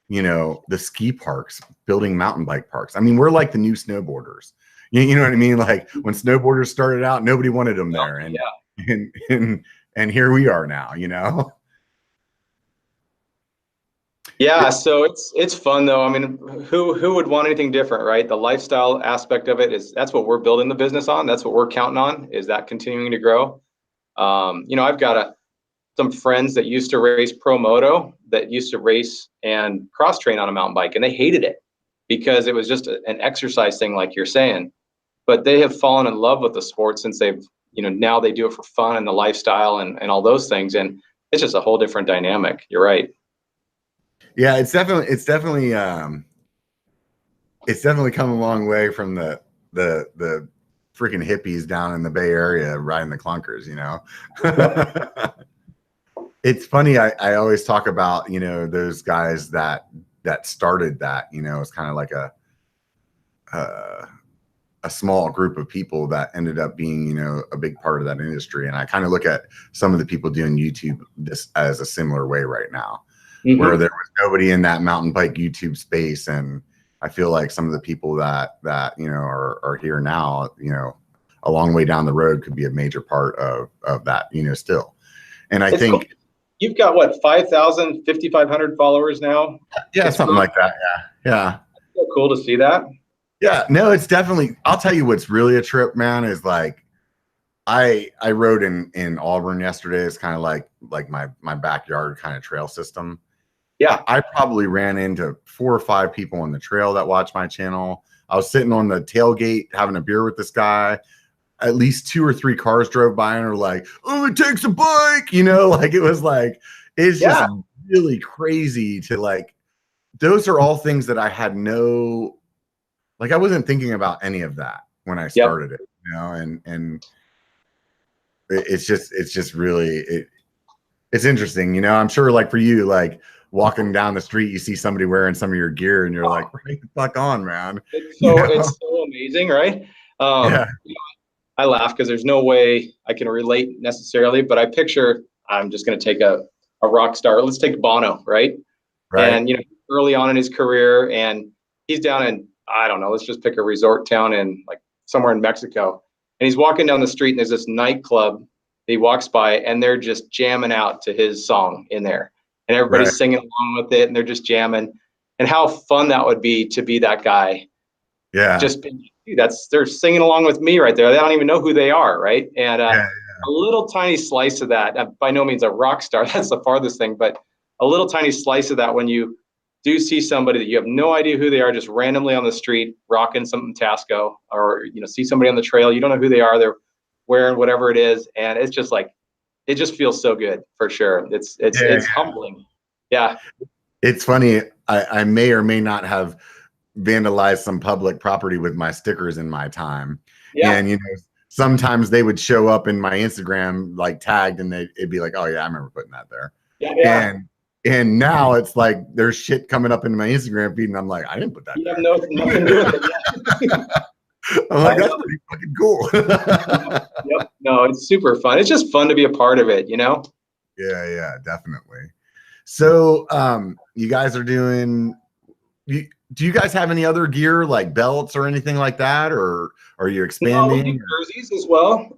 the ski parks building mountain bike parks. I mean, we're like the new snowboarders. You know what I mean? Like when snowboarders started out, nobody wanted them there. And here we are now, Yeah, so it's fun though. I mean, who would want anything different, right? The lifestyle aspect of it that's what we're building the business on. That's what we're counting on, is that continuing to grow. I've got some friends that used to race pro moto, that used to race and cross train on a mountain bike, and they hated it because it was just an exercise thing, like you're saying. But they have fallen in love with the sport since they've now they do it for fun and the lifestyle and all those things. And it's just a whole different dynamic. You're right. Yeah, it's definitely come a long way from the freaking hippies down in the Bay Area riding the clunkers, It's funny. I always talk about, those guys that started that, it's kind of like a a small group of people that ended up being, you know, a big part of that industry. And I kind of look at some of the people doing YouTube this as a similar way right now, where there was nobody in that mountain bike YouTube space. And I feel like some of the people that you know are here now, you know, a long way down the road could be a major part of that, you know, still. And I think cool. You've got what, 5,000, 5,500 followers now? Yeah, it's something like that. Yeah. So cool to see that. Yeah, no, it's definitely, I'll tell you what's really a trip, man, is like I rode in Auburn yesterday. It's kind of like my backyard kind of trail system. Yeah. I probably ran into 4 or 5 people on the trail that watch my channel. I was sitting on the tailgate having a beer with this guy. At least 2 or 3 cars drove by and were like, "Oh, it takes a bike," you know, like it was like, it's just really crazy to like, those are all things that I had no, like, I wasn't thinking about any of that when I started it, you know, and it's just really, it's interesting, you know. I'm sure like for you, like walking down the street, you see somebody wearing some of your gear and you're like, right the fuck on, man. It's so amazing, right? You know, I laugh because there's no way I can relate necessarily, but I picture I'm just going to take a rock star. Let's take Bono, right? And, you know, early on in his career, and he's down in, I don't know, let's just pick a resort town in like somewhere in Mexico. And he's walking down the street and there's this nightclub that he walks by and they're just jamming out to his song in there. And everybody's singing along with it and they're just jamming. And how fun that would be to be that guy. Yeah. Just they're singing along with me right there. They don't even know who they are, right? And a little tiny slice of that, by no means a rock star, that's the farthest thing, but a little tiny slice of that when you do see somebody that you have no idea who they are, just randomly on the street, rocking something Tasco, or, you know, see somebody on the trail, you don't know who they are, they're wearing whatever it is. And it's just like, it just feels so good for sure. It's humbling. Yeah. It's funny. I may or may not have vandalized some public property with my stickers in my time. And, you know, sometimes they would show up in my Instagram, like tagged, and it'd be like, "Oh yeah, I remember putting that there." And now it's like there's shit coming up into my Instagram feed, and I'm like, I didn't put that there. Nothing to do with it. I'm like, that's pretty fucking cool. No, it's super fun. It's just fun to be a part of it, you know? Yeah, definitely. So you guys are doing, do you guys have any other gear like belts or anything like that, or are you expanding? We do jerseys as well.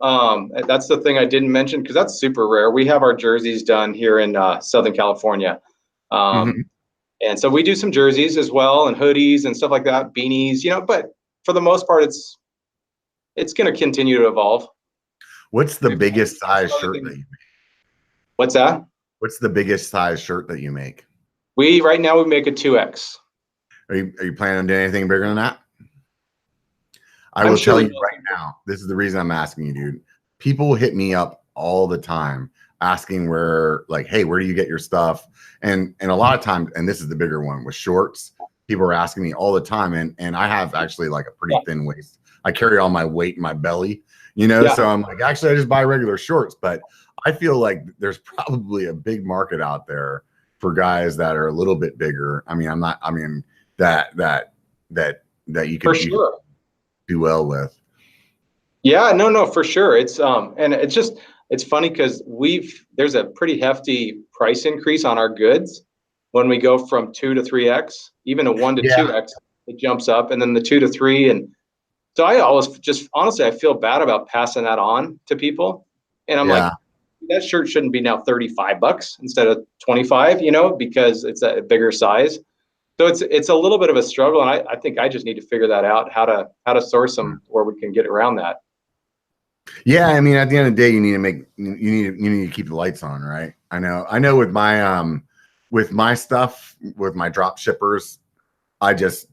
That's the thing I didn't mention because that's super rare. We have our jerseys done here in Southern California. And so we do some jerseys as well and hoodies and stuff like that, beanies, you know, but for the most part, it's going to continue to evolve. What's the biggest size shirt that you make? What's that? What's the biggest size shirt that you make? Right now we make a 2X. Are you planning on doing anything bigger than that? I will tell you right now, this is the reason I'm asking you, dude. People hit me up all the time asking where, like, hey, where do you get your stuff? And a lot of times, and this is the bigger one with shorts, people are asking me all the time. And I have actually like a pretty thin waist. I carry all my weight in my belly, you know? So I'm like, actually, I just buy regular shorts. But I feel like there's probably a big market out there for guys that are a little bit bigger. I mean, that you can do well with. Yeah, no, for sure. It's and it's funny because there's a pretty hefty price increase on our goods when we go from 2 to 3X, even a 1 to 2X, it jumps up, and then the 2 to 3. And so I always just, honestly, I feel bad about passing that on to people. And I'm like, that shirt shouldn't be now $35 instead of 25, you know, because it's a bigger size. So it's a little bit of a struggle, and I think I just need to figure that out, how to source them where we can get around that. Yeah, I mean, at the end of the day, you need to keep the lights on, right? I know with my stuff, with my drop shippers, I just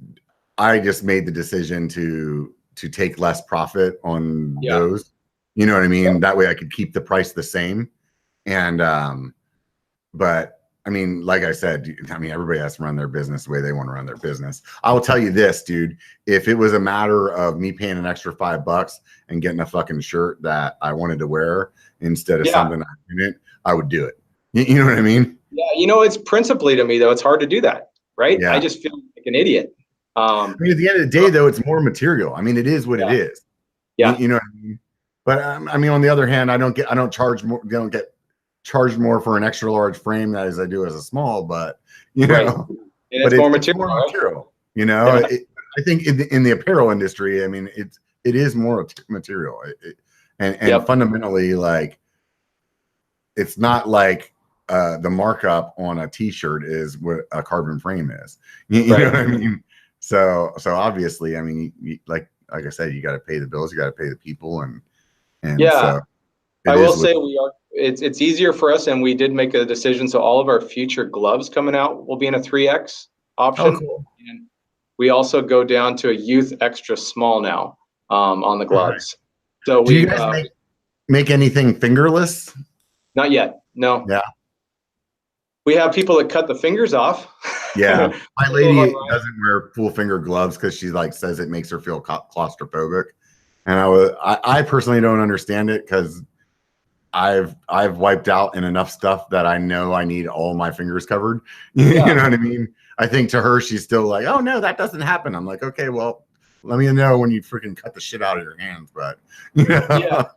made the decision to take less profit on those. You know what I mean? That way I could keep the price the same. And but I mean, like I said, everybody has to run their business the way they want to run their business. I will tell you this, dude, if it was a matter of me paying an extra $5 and getting a fucking shirt that I wanted to wear instead of something I didn't, I would do it. You know what I mean? Yeah. You know, it's principally to me though, it's hard to do that. Right. I just feel like an idiot. I mean, at the end of the day, though, it's more material. I mean, it is what it is. Yeah. You know what I mean? But I mean, on the other hand, I don't get charged more for an extra large frame as I do as a small, but you know, and it's more material. More material. You know, I think in the apparel industry, I mean, it is more material, and fundamentally, like, it's not like the markup on a T-shirt is what a carbon frame is. You know what I mean? So obviously, I mean, like I said, you got to pay the bills, you got to pay the people, and so I will say it's easier for us, and we did make a decision. So all of our future gloves coming out will be in a 3X option. Oh, cool. And we also go down to a youth extra small now on the gloves. Right. So do you guys make anything fingerless? Not yet. No. Yeah. We have people that cut the fingers off. Yeah. My lady doesn't wear full finger gloves because she like says it makes her feel claustrophobic. And I personally don't understand it because I've wiped out in enough stuff that I know I need all my fingers covered. You know what I mean? I think to her, she's still like, oh no, that doesn't happen. I'm like, okay, well, let me know when you freaking cut the shit out of your hands. But you know?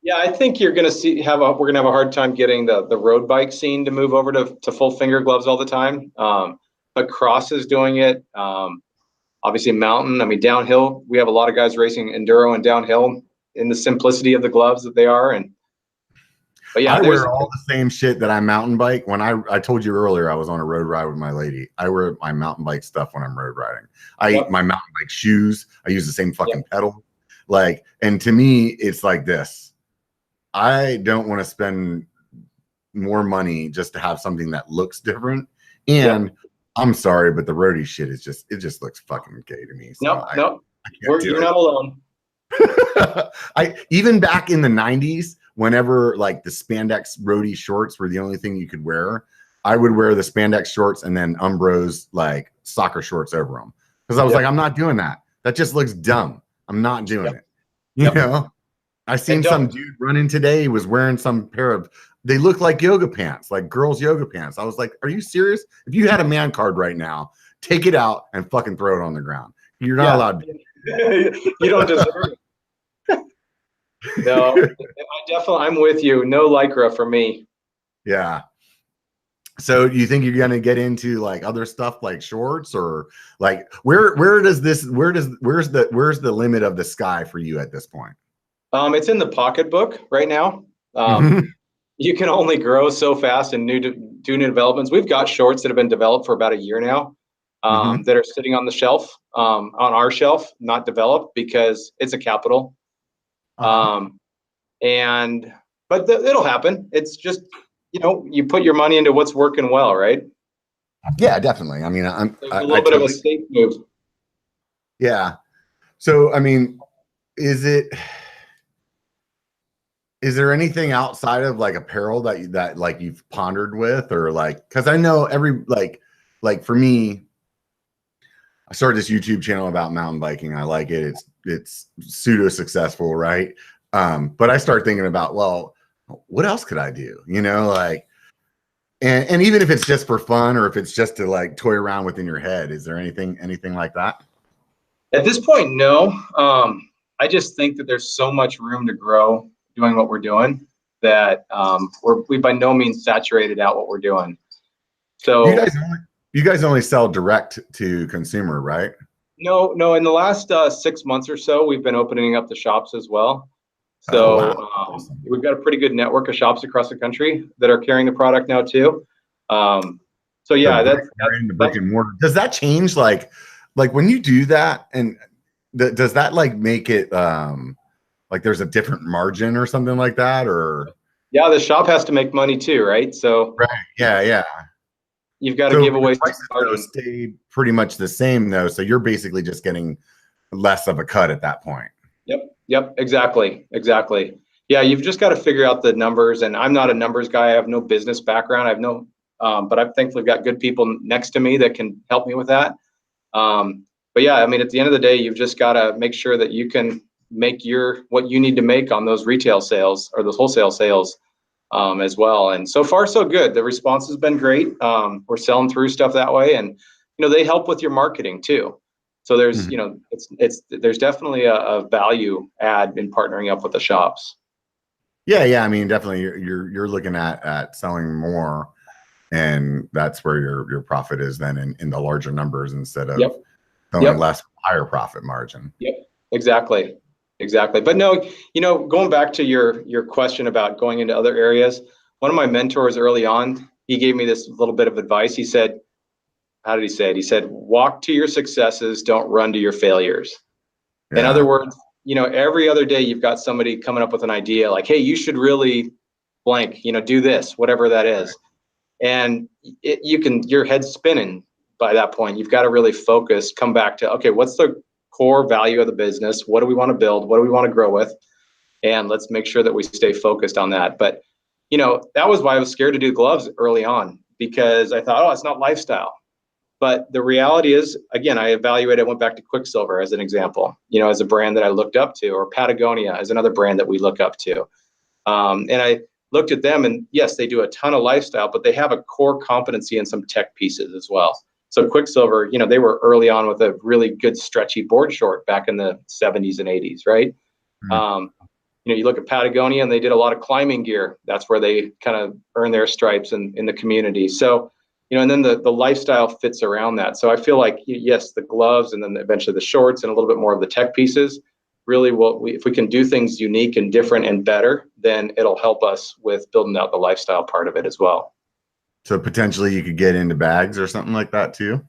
Yeah, I think you're gonna we're gonna have a hard time getting the road bike scene to move over to full finger gloves all the time. But Cross is doing it. Obviously mountain. I mean, downhill. We have a lot of guys racing enduro and downhill in the simplicity of the gloves that they are. But yeah, I wear all the same shit that I mountain bike. When I told you earlier, I was on a road ride with my lady. I wear my mountain bike stuff when I'm road riding. I eat my mountain bike shoes. I use the same fucking pedal. Like, and to me, it's like this. I don't want to spend more money just to have something that looks different. And I'm sorry, but the roadie shit is it just looks fucking gay to me. So you're not alone. Even back in the 90s, whenever like the spandex roadie shorts were the only thing you could wear, I would wear the spandex shorts and then Umbro's like soccer shorts over them. Because I was like, I'm not doing that. That just looks dumb. I'm not doing it. You know? I seen some dude running today. He was wearing some pair of, they look like yoga pants, like girls' yoga pants. I was like, are you serious? If you had a man card right now, take it out and fucking throw it on the ground. You're not allowed to. You don't deserve it. No, I'm with you. No Lycra for me. Yeah. So you think you're going to get into like other stuff like shorts, or like where's the limit of the sky for you at this point? It's in the pocketbook right now. You can only grow so fast and do new developments. We've got shorts that have been developed for about a year now that are sitting on the shelf, on our shelf, not developed because it's a capital. But it'll happen. It's just, you put your money into what's working well, right? Yeah, definitely. I mean, a little bit of a safe move. Yeah. So, I mean, is there anything outside of like apparel that like you've pondered with, or like, because I know like for me, I started this YouTube channel about mountain biking. I like it. It's pseudo successful, right? But I start thinking about, well, what else could I do? Like, and even if it's just for fun, or if it's just to like toy around within your head, is there anything like that? At this point, no. I just think that there's so much room to grow doing what we're doing that we by no means saturated out what we're doing. So you guys only sell direct to consumer, right? No. In the last 6 months or so, we've been opening up the shops as well. So awesome. We've got a pretty good network of shops across the country that are carrying the product now too. So yeah, that's the brick and mortar. Does that change like when you do that, and does that like make it like there's a different margin or something like that, or? Yeah, the shop has to make money too, right? So right, yeah. You've got to give away some margin. Stay pretty much the same though, so you're basically just getting less of a cut at that point. Yep, exactly. Yeah, you've just got to figure out the numbers, and I'm not a numbers guy. I have no business background. I have no, but I've thankfully got good people next to me that can help me with that. But yeah, I mean, at the end of the day, you've just got to make sure that you can make what you need to make on those retail sales or those wholesale sales as well. And so far, so good. The response has been great. We're selling through stuff that way, and they help with your marketing too. So there's, Mhm. you know, there's definitely a value add in partnering up with the shops. Yeah. I mean, definitely you're looking at selling more, and that's where your profit is then in the larger numbers instead of Yep. selling Yep. less, higher profit margin. Yep. Exactly. Exactly. But no, you know, going back to your question about going into other areas, one of my mentors early on, he gave me this little bit of advice. He said, how did he say it? He said, walk to your successes, don't run to your failures. In other Yeah. words, you know, every other day you've got somebody coming up with an idea like, hey, you should really blank, you know, do this, whatever that is. And your head's spinning by that point. You've got to really focus, come back to, okay, what's the core value of the business? What do we want to build? What do we want to grow with? And let's make sure that we stay focused on that. But, you know, that was why I was scared to do gloves early on, because I thought, oh, it's not lifestyle. But the reality is, again, I went back to Quicksilver as an example, you know, as a brand that I looked up to, or Patagonia as another brand that we look up to. And I looked at them, and yes, they do a ton of lifestyle, but they have a core competency in some tech pieces as well. So Quicksilver, you know, they were early on with a really good stretchy board short back in the 70s and 80s, right? Mhm. You know, you look at Patagonia, and they did a lot of climbing gear. That's where they kind of earn their stripes in the community. So, you know, and then the lifestyle fits around that. So I feel like, yes, the gloves, and then eventually the shorts, and a little bit more of the tech pieces. Really, if we can do things unique and different and better, then it'll help us with building out the lifestyle part of it as well. So potentially you could get into bags or something like that too.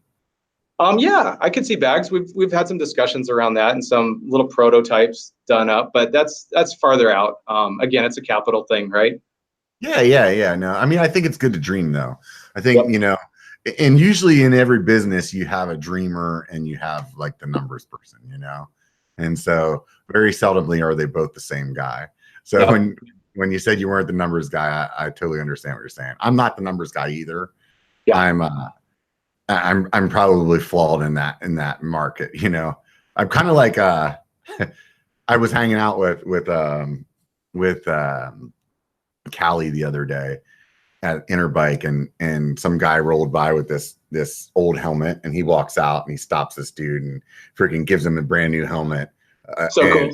Yeah, I could see bags. We've had some discussions around that and some little prototypes done up, but that's farther out. Again, it's a capital thing, right? Yeah. No, I mean, I think it's good to dream though. I think, Yep. and usually in every business you have a dreamer and you have like the numbers person, and so very seldomly are they both the same guy. So Yep. when you said you weren't the numbers guy, I totally understand what you're saying. I'm not the numbers guy either. Yeah. I'm probably flawed in that market. I'm kind of like I was hanging out with Callie the other day at Interbike, and some guy rolled by with this old helmet, and he walks out and he stops this dude and freaking gives him a brand new helmet. So cool.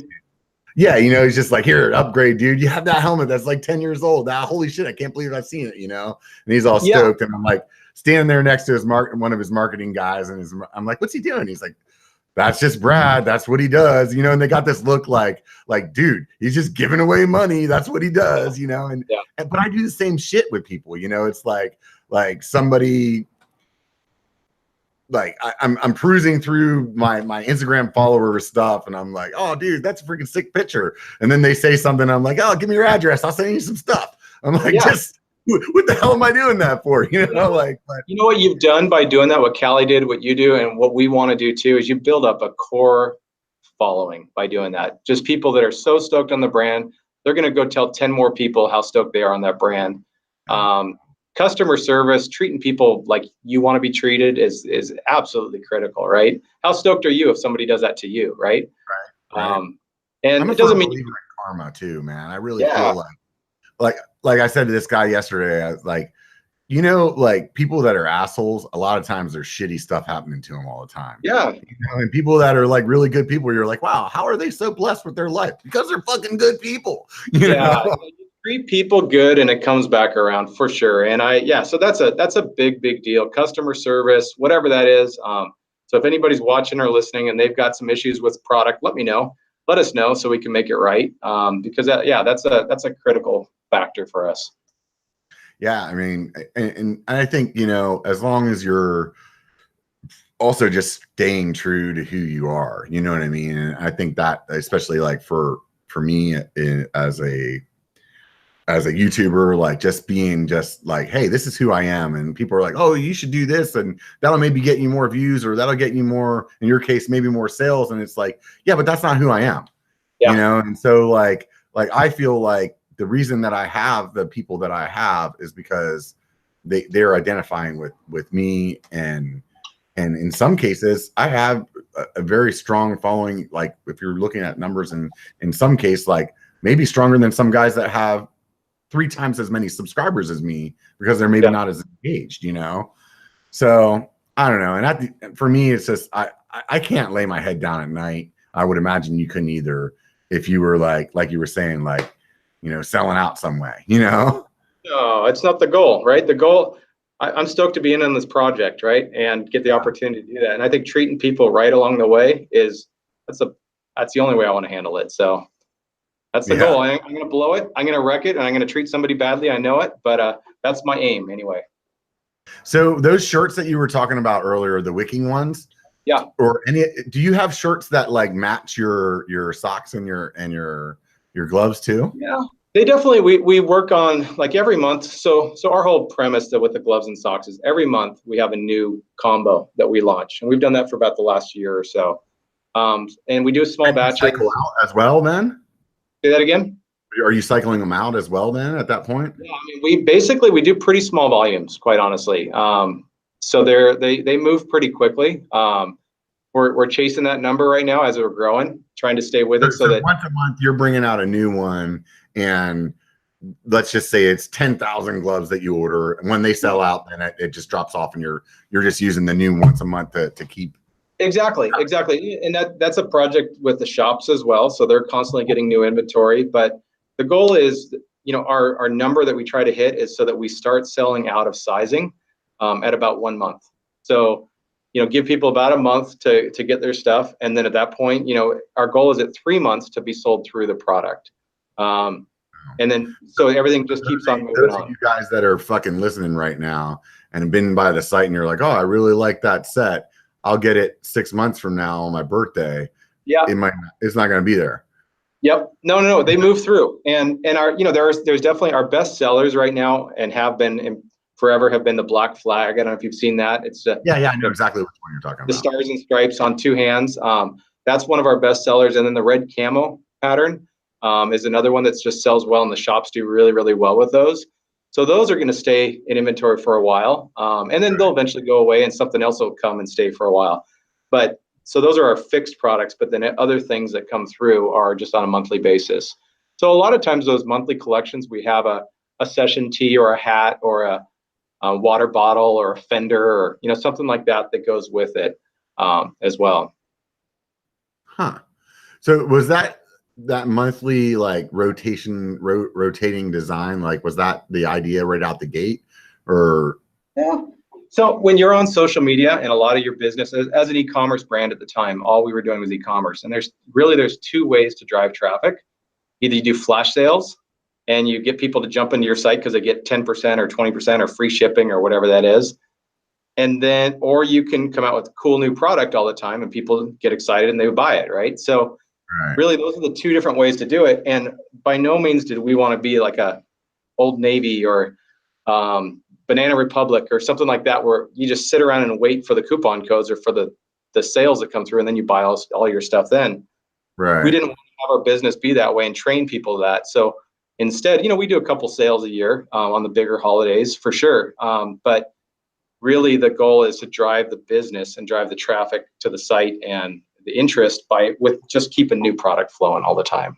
Yeah, he's just like, here, upgrade, dude. You have that helmet that's like 10 years old. Holy shit, I can't believe I've seen it, And he's all Yeah. stoked, and I'm like standing there next to one of his marketing guys, and I'm like, what's he doing? He's like, that's just Brad. That's what he does, and they got this look like, dude, he's just giving away money. That's what he does, and Yeah. but I do the same shit with people, it's like somebody, like I'm cruising through my Instagram follower stuff, and I'm like, oh dude, that's a freaking sick picture. And then they say something, I'm like, oh, give me your address, I'll send you some stuff. I'm like, Yeah. just what the hell am I doing that for? Like, but You know what you've done by doing that, what Callie did, what you do, and what we want to do too, is you build up a core following by doing that. Just people that are so stoked on the brand, they're going to go tell 10 more people how stoked they are on that brand. Customer service, treating people like you want to be treated is absolutely critical, right? How stoked are you if somebody does that to you, right? right. And I'm a it doesn't firm mean, believer in karma too, man. I really yeah, feel like I said to this guy yesterday, I was like, like people that are assholes, a lot of times there's shitty stuff happening to them all the time. yeah, And people that are like really good people, you're like, wow, how are they so blessed with their life? Because they're fucking good people. yeah. You treat people good and it comes back around for sure. And so that's a big deal. Customer service, whatever that is. So if anybody's watching or listening and they've got some issues with product, let us know so we can make it right. Because that's a critical factor for us. Yeah, I mean, and I think, as long as you're also just staying true to who you are, you know what I mean? And I think that, especially like for me as a YouTuber, like just being just like, hey, this is who I am. And people are like, oh, you should do this, and that'll maybe get you more views, or that'll get you more, in your case, maybe more sales. And it's like, yeah, but that's not who I am. Yeah. And so like I feel like the reason that I have the people that I have is because they're identifying with me, and in some cases I have a very strong following. Like if you're looking at numbers, and in some case, like maybe stronger than some guys that have 3 times as many subscribers as me, because they're maybe not as engaged, So I don't know. And for me, it's just I can't lay my head down at night. I would imagine you couldn't either if you were like you were saying, like, selling out some way, No, it's not the goal, right? The goal, I'm stoked to be in on this project, right? And get the opportunity to do that. And I think treating people right along the way that's the only way I want to handle it. So that's the goal. I'm going to blow it. I'm going to wreck it, and I'm going to treat somebody badly. I know it, but that's my aim anyway. So those shirts that you were talking about earlier, the wicking ones, or do you have shirts that like match your socks and your gloves too? Yeah, they definitely, we work on like every month. So our whole premise with the gloves and socks is every month we have a new combo that we launch, and we've done that for about the last year or so. And we do a small batch. Cycle out as well then? Say that again? Are you cycling them out as well then at that point? Yeah, I mean, we do pretty small volumes, quite honestly. So they move pretty quickly. We're chasing that number right now as we're growing, trying to stay with it. So that once a month you're bringing out a new one, and let's just say it's 10,000 gloves that you order, and when they sell out, then it just drops off, and you're just using the new once a month to keep. Exactly. And that's a project with the shops as well. So they're constantly getting new inventory. But the goal is, our number that we try to hit is so that we start selling out of sizing at about 1 month. So, give people about a month to get their stuff. And then at that point, our goal is at 3 months to be sold through the product. And then, so everything just keeps on moving on. You guys that are fucking listening right now and have been by the site and you're like, oh, I really like that set. I'll get it 6 months from now on my birthday. Yeah. It's not going to be there. Yep. No. They move through, and our, there's definitely our best sellers right now, and have been forever, have been the Black Flag. I don't know if you've seen that. It's I know exactly which one you're talking about. The stars and stripes on 2 hands. That's one of our best sellers, and then the red camo pattern is another one that just sells well, and the shops do really, really well with those. So those are going to stay in inventory for a while, and then they'll eventually go away, and something else will come and stay for a while. But so those are our fixed products, but then other things that come through are just on a monthly basis. So a lot of times those monthly collections, we have a session tee or a hat or a water bottle or a fender or something like that goes with it as well. Huh. So was that monthly like rotating design, like was that the idea right out the gate, or? Yeah. So when you're on social media, and a lot of your business as an e-commerce brand at the time, all we were doing was e-commerce. And there's 2 ways to drive traffic. Either you do flash sales and you get people to jump into your site because they get 10% or 20% or free shipping or whatever that is. And then, or you can come out with a cool new product all the time and people get excited and they would buy it, right? So really those are the 2 different ways to do it. And by no means did we want to be like a Old Navy or Banana Republic or something like that, where you just sit around and wait for the coupon codes or for the sales that come through, and then you buy all your stuff then. Right. We didn't want to have our business be that way and train people that. So instead, we do a couple sales a year on the bigger holidays for sure. But really the goal is to drive the business and drive the traffic to the site and the interest with just keeping new product flowing all the time.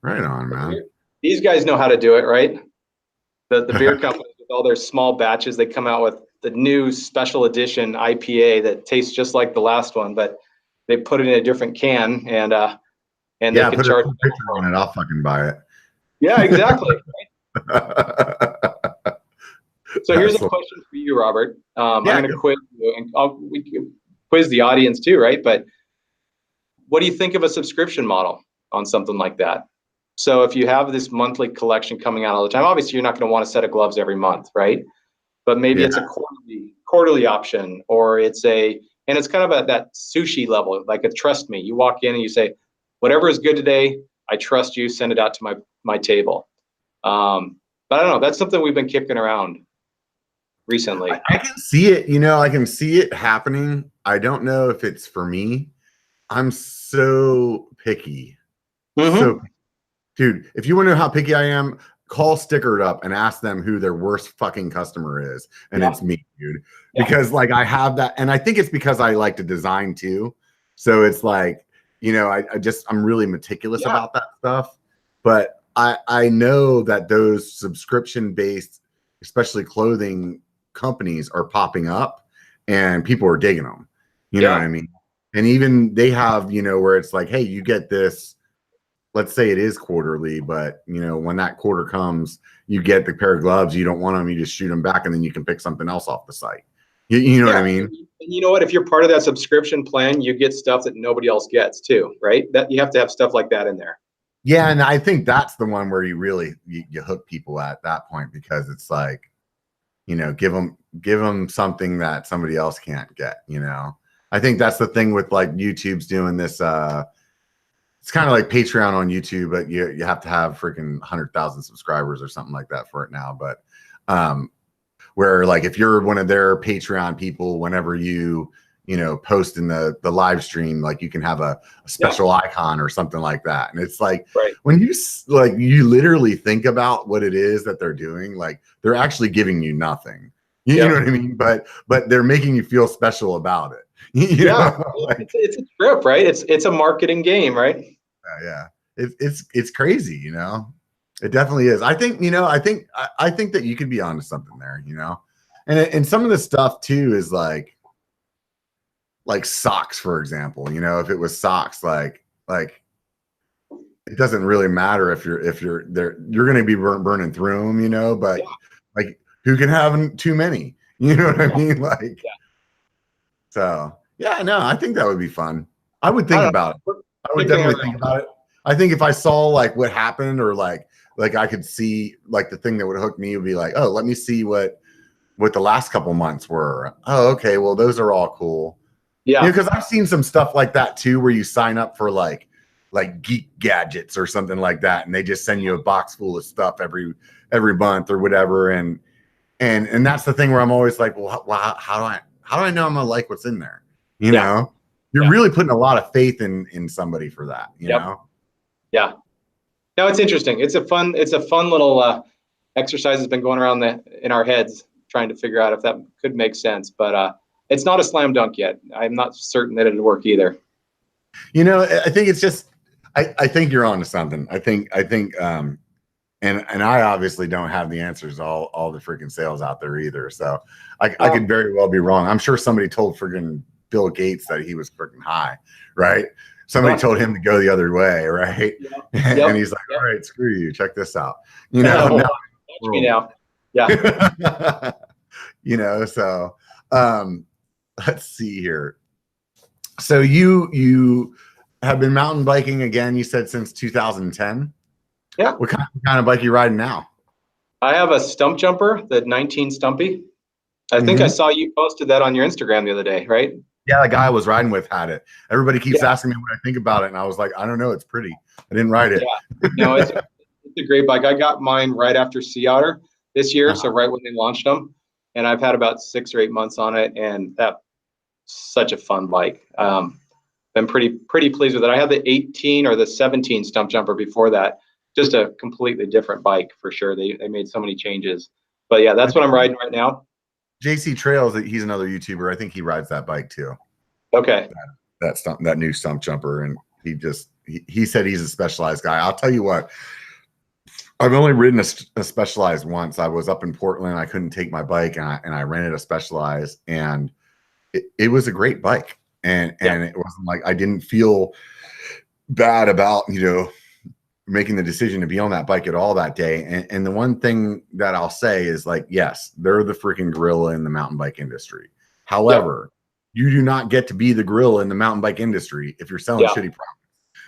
Right on, man. These guys know how to do it, right? The beer companies with all their small batches, they come out with the new special edition IPA that tastes just like the last one, but they put it in a different can, and they can charge a picture on it. I'll fucking buy it. Yeah, exactly. So here's a question for you, Robert. I'm going to quiz you, and we can quiz the audience too, right? But what do you think of a subscription model on something like that? So if you have this monthly collection coming out all the time, obviously you're not going to want a set of gloves every month, right? But maybe it's a quarterly option, or and it's kind of at that sushi level, like a trust me. You walk in and you say, whatever is good today, I trust you, send it out to my table. But I don't know, that's something we've been kicking around recently. I can see it, I can see it happening. I don't know if it's for me. I'm so picky. Mm-hmm. So, dude, if you want to know how picky I am, call Stickered Up and ask them who their worst fucking customer is. And it's me, dude. Yeah. Because like I have that, and I think it's because I like to design too. So it's like, I'm really meticulous about that stuff. But I know that those subscription-based, especially clothing companies, are popping up. and people are digging them. You know what I mean? And even they have, you know, where it's like, hey, you get this, let's say it is quarterly, but you know, when that quarter comes, you get the pair of gloves, you don't want them, you just shoot them back and then you can pick something else off the site. You know what I mean? And you know what? If you're part of that subscription plan, you get stuff that nobody else gets too, right? That you have to have stuff like that in there. Yeah, and I think that's the one where you really you hook people at that point, because it's like, you know, give them something that somebody else can't get. You know, I think that's the thing with like YouTube's doing this. It's kind of like Patreon on YouTube, but you have to have freaking 100,000 subscribers or something like that for it now. But where like if you're one of their Patreon people, whenever you know, post in the live stream, like you can have a special icon or something like that. And it's like, when you literally think about what it is that they're doing, like they're actually giving you nothing. You know what I mean? But they're making you feel special about it. You know? Like, it's a trip, right? It's a marketing game, right? Yeah. It's crazy, you know. It definitely is. I think, you know, I think that you could be onto something there, you know. And some of the stuff too is like socks, for example. You know, if it was socks, like it doesn't really matter if you're there, you're going to be burning through them, you know. But like, who can have too many? You know what I mean? Like, so yeah, no, I think that would be fun. I would think about it. I would definitely think about it. I think if I saw like what happened, or like I could see like the thing that would hook me would be like, oh, let me see what the last couple months were. Oh, okay, well those are all cool. Yeah, because I've seen some stuff like that too, where you sign up for like Geek Gadgets or something like that, and they just send you a box full of stuff every month or whatever. And that's the thing where I'm always like, well, how do I know I'm gonna like what's in there? You know, you're really putting a lot of faith in somebody for that. You know? Yeah. No, it's interesting. It's a fun little exercise that's been going around in our heads, trying to figure out if that could make sense. But it's not a slam dunk yet. I'm not certain that it'd work either. You know, I think it's just, I think you're onto something. I think, and I obviously don't have the answers to all the freaking sales out there either. So I could very well be wrong. I'm sure somebody told freaking Bill Gates that he was freaking high, right? Somebody told him to go the other way, right? And he's like, all right, screw you. Check this out. You know, watch me now. Yeah. You know, so let's see here. So you have been mountain biking again, you said, since 2010? Yeah. What kind of bike are you riding now? I have a stump jumper, the 19 Stumpy. I think I saw you posted that on your Instagram the other day, right? Yeah, the guy I was riding with had it. Everybody keeps asking me what I think about it, and I was like, I don't know, it's pretty. I didn't ride it. Yeah, no, it's a great bike. I got mine right after Sea Otter this year, so right when they launched them, and I've had about 6 or 8 months on it, and that's such a fun bike. Been pretty pleased with it. I had the 18 or the 17 stump jumper before that. Just a completely different bike for sure. They made so many changes, but yeah, that's what I'm riding right now. JC Trails, he's another YouTuber. I think he rides that bike too. Okay. That new stump jumper, and he said he's a Specialized guy. I'll tell you what, I've only ridden a Specialized once. I was up in Portland. I couldn't take my bike, and I rented a Specialized, and it was a great bike. And it wasn't like, I didn't feel bad about, you know, making the decision to be on that bike at all that day. And the one thing that I'll say is, like, yes, they're the freaking gorilla in the mountain bike industry. However, you do not get to be the gorilla in the mountain bike industry if you're selling shitty products.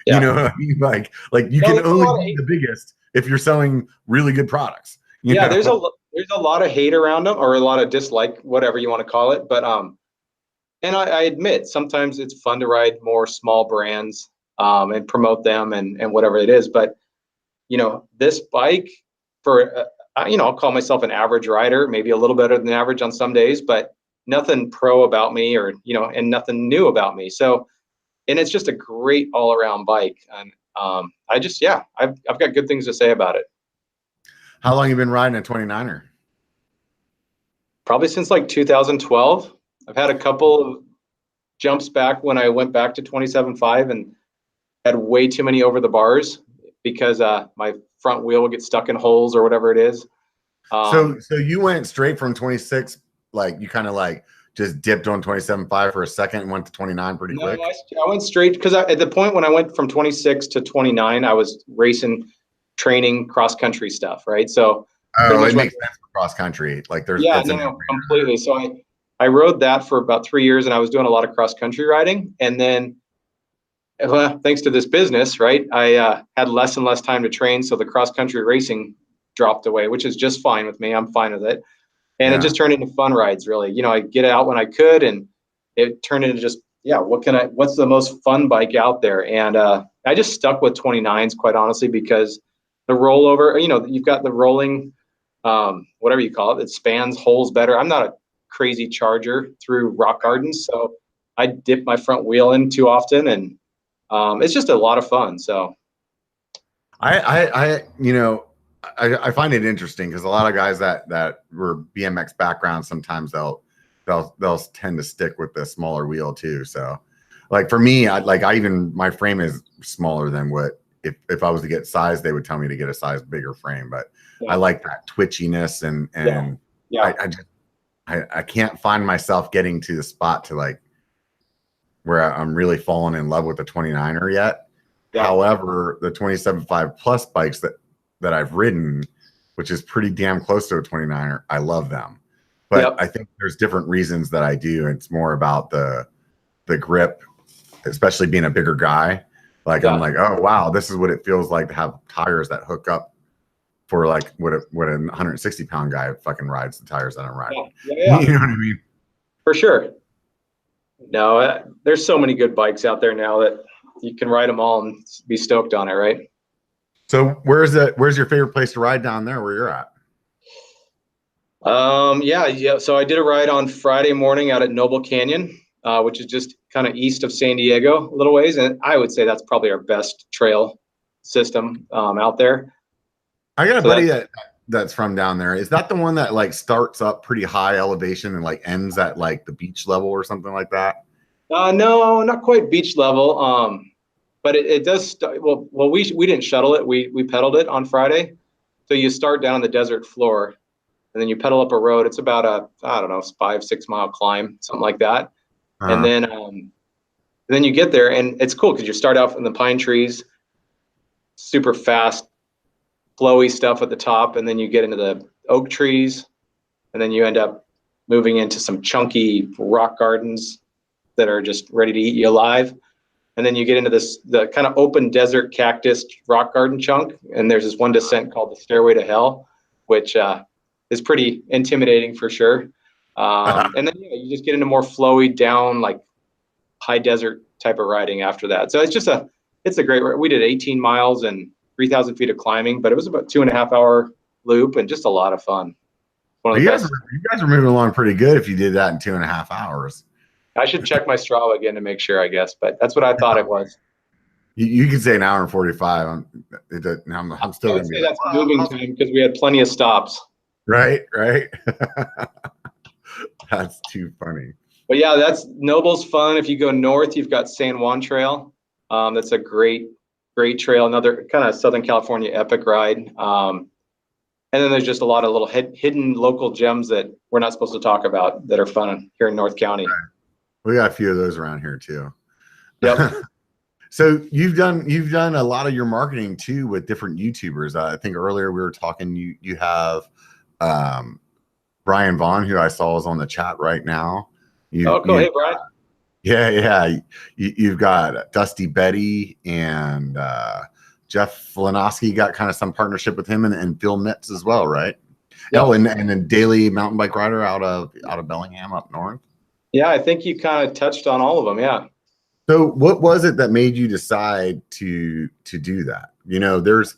You know what I mean? Like you can only be the biggest if you're selling really good products. You know? There's a lot of hate around them, or a lot of dislike, whatever you want to call it. But and I admit, sometimes it's fun to ride more small brands and promote them and whatever it is. But, you know, this bike, for, you know, I'll call myself an average rider, maybe a little better than average on some days, but nothing pro about me, or, you know, and nothing new about me. So, and it's just a great all around bike. And I just, I've got good things to say about it. How long have you been riding a 29er? Probably since like 2012. I've had a couple of jumps back when I went back to 27.5 and had way too many over the bars because my front wheel would get stuck in holes or whatever it is. So you went straight from 26, like you kind of like just dipped on 27.5 for a second and went to 29 pretty quick? I went straight because at the point when I went from 26 to 29, I was racing, training, cross country stuff, right? So it makes sense for cross country. Like there's completely. So I rode that for about 3 years, and I was doing a lot of cross country riding, and then thanks to this business, right, I had less and less time to train, so the cross country racing dropped away, which is just fine with me. I'm fine with it. And it just turned into fun rides, really. You know, I get out when I could, and it turned into just, what's the most fun bike out there? And I just stuck with 29s, quite honestly, because the rollover, you know, you've got the rolling, whatever you call it spans holes better. I'm not a crazy charger through rock gardens, so I dip my front wheel in too often, and it's just a lot of fun. So I find it interesting because a lot of guys that were BMX backgrounds, sometimes they'll tend to stick with the smaller wheel too. So like for me, my frame is smaller than what, if I was to get size, they would tell me to get a size bigger frame, but I like that twitchiness and I can't find myself getting to the spot to like where I'm really falling in love with the 29er yet. Yeah. However, the 27.5 plus bikes that I've ridden, which is pretty damn close to a 29er, I love them. But I think there's different reasons that I do. It's more about the grip, especially being a bigger guy. Like I'm like, oh wow, this is what it feels like to have tires that hook up for like what a 160-pound guy fucking rides the tires that I'm riding. Yeah. You know what I mean? For sure. No, there's so many good bikes out there now that you can ride them all and be stoked on it, right? So where's your favorite place to ride down there where you're at? So I did a ride on Friday morning out at Noble Canyon, which is just kind of east of San Diego, a little ways, and I would say that's probably our best trail system out there. I got a buddy that's from down there. Is that the one that like starts up pretty high elevation and like ends at like the beach level or something like that? No, not quite beach level. But it does start. Well, we didn't shuttle it. We pedaled it on Friday. So you start down on the desert floor, and then you pedal up a road. It's about a 5-6 mile climb, something like that. And then you get there, and it's cool because you start out in the pine trees, super fast, flowy stuff at the top, and then you get into the oak trees, and then you end up moving into some chunky rock gardens that are just ready to eat you alive. And then you get into the kind of open desert cactus rock garden chunk, and there's this one descent called the Stairway to Hell, which is pretty intimidating for sure. And then you just get into more flowy down, like high desert type of riding after that. So it's a great. We did 18 miles and 3,000 feet of climbing, but it was about 2.5 hour loop and just a lot of fun. You guys are moving along pretty good if you did that in 2.5 hours. I should check my Strava again to make sure, I guess, but that's what I thought it was. You could say 1 hour and 45. I'm still going to say that's moving time because we had plenty of stops. Right. That's too funny. But yeah, that's Noble's fun. If you go north, you've got San Juan Trail. That's a great trail. Another kind of Southern California epic ride. And then there's just a lot of little hidden local gems that we're not supposed to talk about that are fun here in North County. Right. We got a few of those around here too. Yep. So you've done a lot of your marketing too with different YouTubers. I think earlier we were talking. You have Brian Vaughn, who I saw is on the chat right now. Cool. Hey, Brian. Yeah. You've got Dusty Betty and Jeff Flanoski, got kind of some partnership with him, and Phil Metz as well, right? Yep. Oh, and a daily mountain bike rider out of Bellingham up north. Yeah, I think you kind of touched on all of them. Yeah. So what was it that made you decide to do that? You know, there's,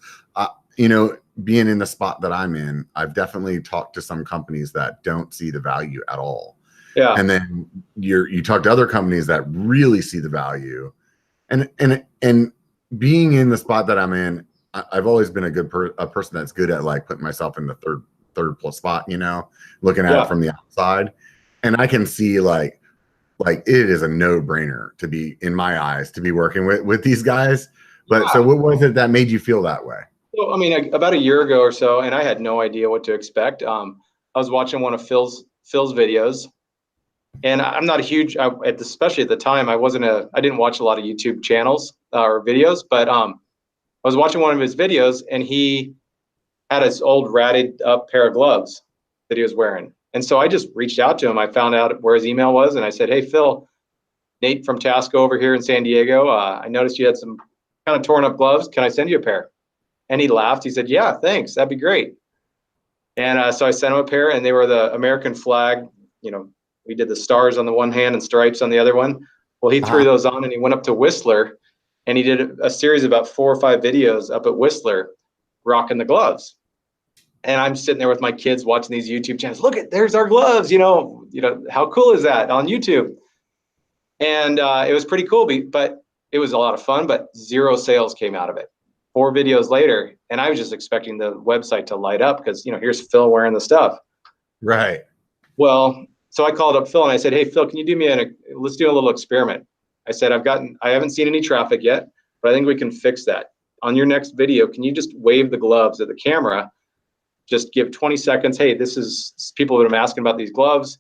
being in the spot that I'm in, I've definitely talked to some companies that don't see the value at all. Yeah. And then you talk to other companies that really see the value, and being in the spot that I'm in, I've always been a person that's good at like putting myself in the third plus spot, looking at it from the outside. And I can see like it is a no-brainer to be, in my eyes, to be working with these guys. But so what was it that made you feel that way? So, I mean, about a year ago or so, and I had no idea what to expect. I was watching one of Phil's videos, And I'm not a huge, especially at the time, I didn't watch a lot of YouTube channels or videos, but I was watching one of his videos, and he had his old ratted up pair of gloves that he was wearing. And so I just reached out to him. I found out where his email was, and I said, "Hey, Phil, Nate from Tasco over here in San Diego. I noticed you had some kind of torn up gloves. Can I send you a pair?" And he laughed. He said, "Yeah, thanks. That'd be great." And so I sent him a pair, and they were the American flag. We did the stars on the one hand and stripes on the other one. Well, he threw those on, and he went up to Whistler, and he did a series of about 4 or 5 videos up at Whistler rocking the gloves. And I'm sitting there with my kids watching these YouTube channels. Look there's our gloves. How cool is that on YouTube? And it was pretty cool, but it was a lot of fun, but 0 sales came out of it. 4 videos later, and I was just expecting the website to light up because, here's Phil wearing the stuff. Right. Well, so I called up Phil and I said, "Hey, Phil, can you do me let's do a little experiment." I said, I haven't seen any traffic yet, but I think we can fix that. On your next video, can you just wave the gloves at the camera? Just give 20 seconds. Hey, this is people that have been asking about these gloves.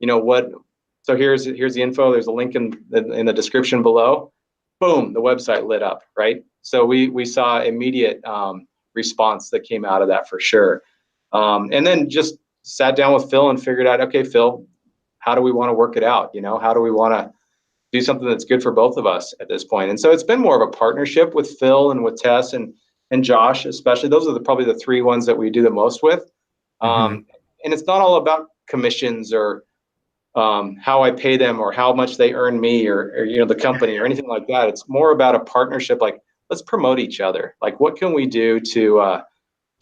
So here's the info. There's a link in the description below. Boom, the website lit up, right? So we saw immediate response that came out of that for sure. And then just sat down with Phil and figured out, okay, Phil, how do we want to work it out? How do we want to do something that's good for both of us at this point? And so it's been more of a partnership with Phil and with Tess and Josh, especially. Those are probably the 3 ones that we do the most with. And it's not all about commissions or how I pay them or how much they earn me or the company or anything like that. It's more about a partnership. Like, let's promote each other. Like, what can we do to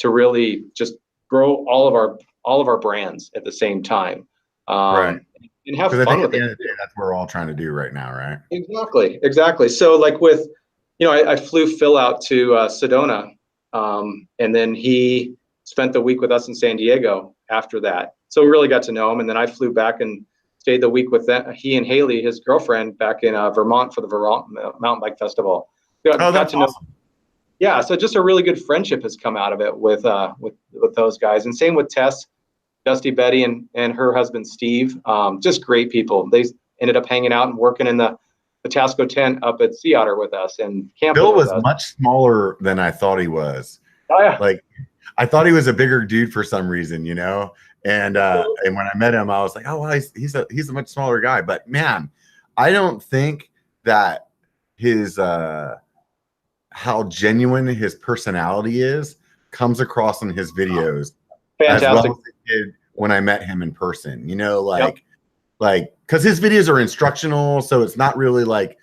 really just grow all of our brands at the same time? Right. And have fun with it. That's what we're all trying to do right now, right? Exactly. So like with, I flew Phil out to Sedona, and then he spent the week with us in San Diego after that. So we really got to know him. And then I flew back and stayed the week with he and Haley, his girlfriend, back in Vermont for the Vermont Mountain Bike Festival. That's awesome. Yeah, so just a really good friendship has come out of it with those guys. And same with Tess, Dusty Betty, and her husband Steve. Just great people. They ended up hanging out and working in the Tasco tent up at Sea Otter with us and camping. Bill was much smaller than I thought he was. Oh yeah. Like, I thought he was a bigger dude for some reason, And when I met him, I was like, oh, well, he's a much smaller guy. But man, I don't think that his how genuine his personality is comes across in his videos. Fantastic. As well as it did when I met him in person. Because his videos are instructional, so it's not really like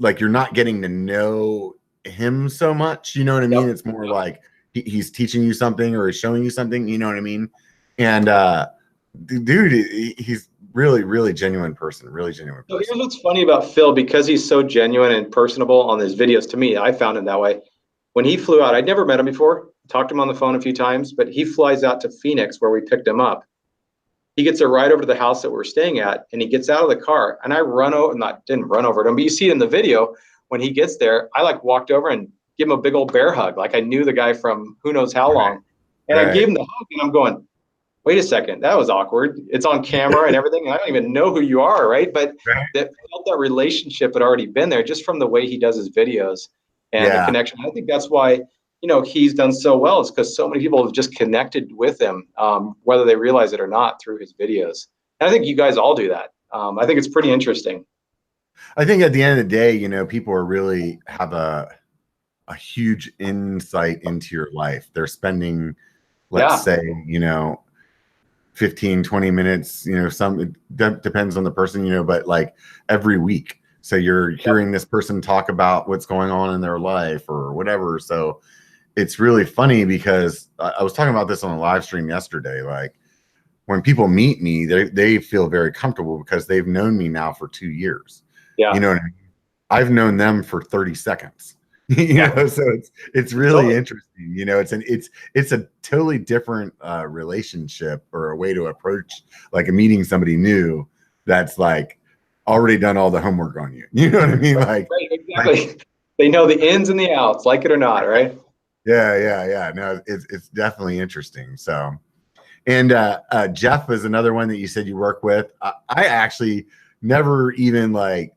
you're not getting to know him so much. You know what I mean? It's more like he's teaching you something or he's showing you something. You know what I mean? And dude, he's really genuine person. Really genuine person. So here's what's funny about Phil, because he's so genuine and personable on his videos. To me, I found him that way. When he flew out, I'd never met him before. Talked to him on the phone a few times, but he flies out to Phoenix where we picked him up. He gets a ride over to the house that we're staying at, and he gets out of the car, and I didn't run over to him, but you see it in the video. When he gets there, I walked over and give him a big old bear hug. Like I knew the guy from who knows how long. And I gave him the hug, and I'm going, wait a second, that was awkward. It's on camera and everything, and I don't even know who you are, right? But that relationship had already been there just from the way he does his videos and the connection. I think that's why, he's done so well, is because so many people have just connected with him, whether they realize it or not, through his videos. And I think you guys all do that. I think it's pretty interesting. I think at the end of the day, people are really have a huge insight into your life. They're spending, let's say, 15, 20 minutes, it depends on the person, but like every week. So you're hearing this person talk about what's going on in their life or whatever. So it's really funny because I was talking about this on a live stream yesterday. Like when people meet me, they feel very comfortable because they've known me now for 2 years. Yeah. You know what I mean? I've known them for 30 seconds. So it's really interesting. It's a totally different relationship or a way to approach like a meeting somebody new that's like already done all the homework on you. You know what I mean? Like, right, exactly. They know the ins and the outs, like it or not, right? Yeah. No, it's definitely interesting. So, And Jeff is another one that you said you work with. I actually never even like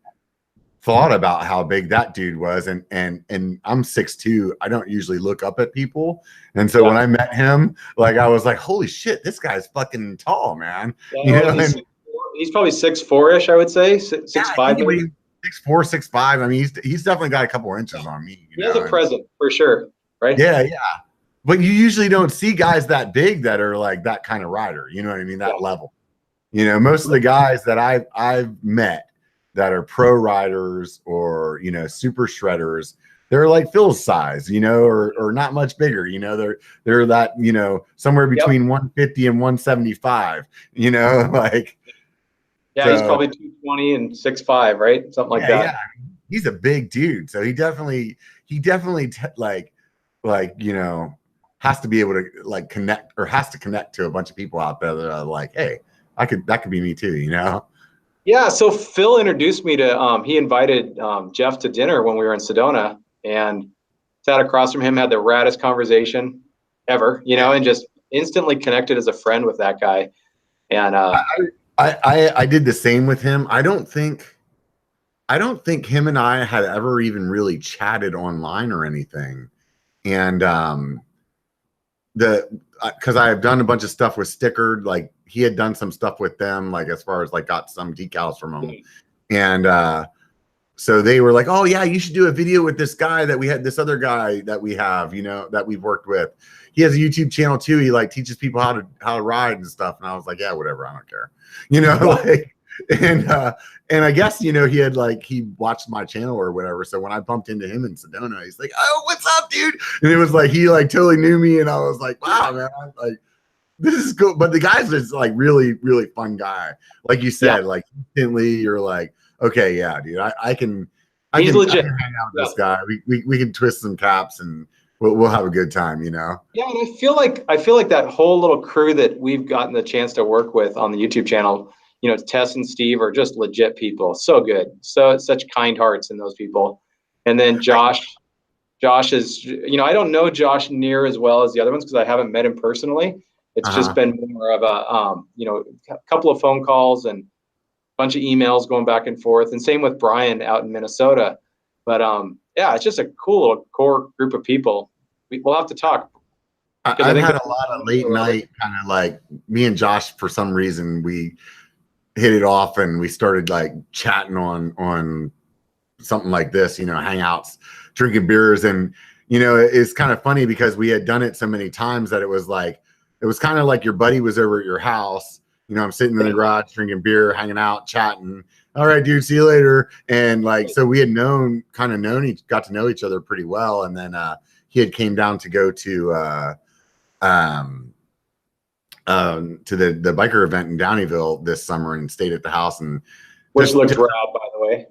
thought about how big that dude was. And I'm 6'2". I don't usually look up at people. And so when I met him, like I was like, holy shit, this guy's fucking tall, man. Yeah, he's probably 6'4"-ish, I would say. 6'5". 6'4", 6'5". I mean, he's definitely got a couple inches on me. He has a present for sure, right? Yeah. But you usually don't see guys that big that are like that kind of rider. You know what I mean? That level. You know, most of the guys that I've met that are pro riders or, you know, super shredders, they're like Phil's size, you know, or not much bigger. You know, they're that, you know, somewhere between 150 and 175. You know, like. Yeah, so, he's probably 220 and 6'5", right? Something like that. Yeah, he's a big dude. So he definitely like, you know, has to be able to like connect or has to connect to a bunch of people out there that are like, hey, that could be me too, you know? Yeah. So Phil introduced me to, he invited Jeff to dinner when we were in Sedona, and sat across from him, had the raddest conversation ever, you know, and just instantly connected as a friend with that guy. And, I did the same with him. I don't think him and I had ever even really chatted online or anything. And because I have done a bunch of stuff with Stickered, like he had done some stuff with them, like as far as like got some decals from them. And so they were like, oh yeah, you should do a video with this guy that we had, this other guy that we have, you know, that we've worked with. He has a YouTube channel too. He like teaches people how to ride and stuff. And I was like, yeah, whatever. I don't care. You know, like, and I guess, you know, he watched my channel or whatever. So when I bumped into him in Sedona, he's like, oh, what's up, dude? And it was like, he like totally knew me. And I was like, wow, man, like, this is cool. But the guy's just like really, really fun guy. Like you said, like instantly you're like, okay, yeah, dude, I can legit. hang out with this guy. We can twist some caps and we'll have a good time, you know? Yeah. And I feel like that whole little crew that we've gotten the chance to work with on the YouTube channel, you know, Tess and Steve are just legit people. So good. So such kind hearts in those people. And then Josh is, you know, I don't know Josh near as well as the other ones because I haven't met him personally. It's just been more of a, you know, a couple of phone calls and a bunch of emails going back and forth. And same with Brian out in Minnesota. But yeah, it's just a cool little core group of people. We'll have to talk. I've had a lot of late night kind of like me and Josh, for some reason, we hit it off and we started like chatting on something like this, you know, hangouts, drinking beers. And, you know, it's kind of funny because we had done it so many times that it was kind of like your buddy was over at your house. You know, I'm sitting in the garage drinking beer, hanging out, chatting. All right, dude, see you later. And like, so we had got to know each other pretty well. And then he had came down to go to the biker event in Downeyville this summer and stayed at the house, and which looked rad, by the way.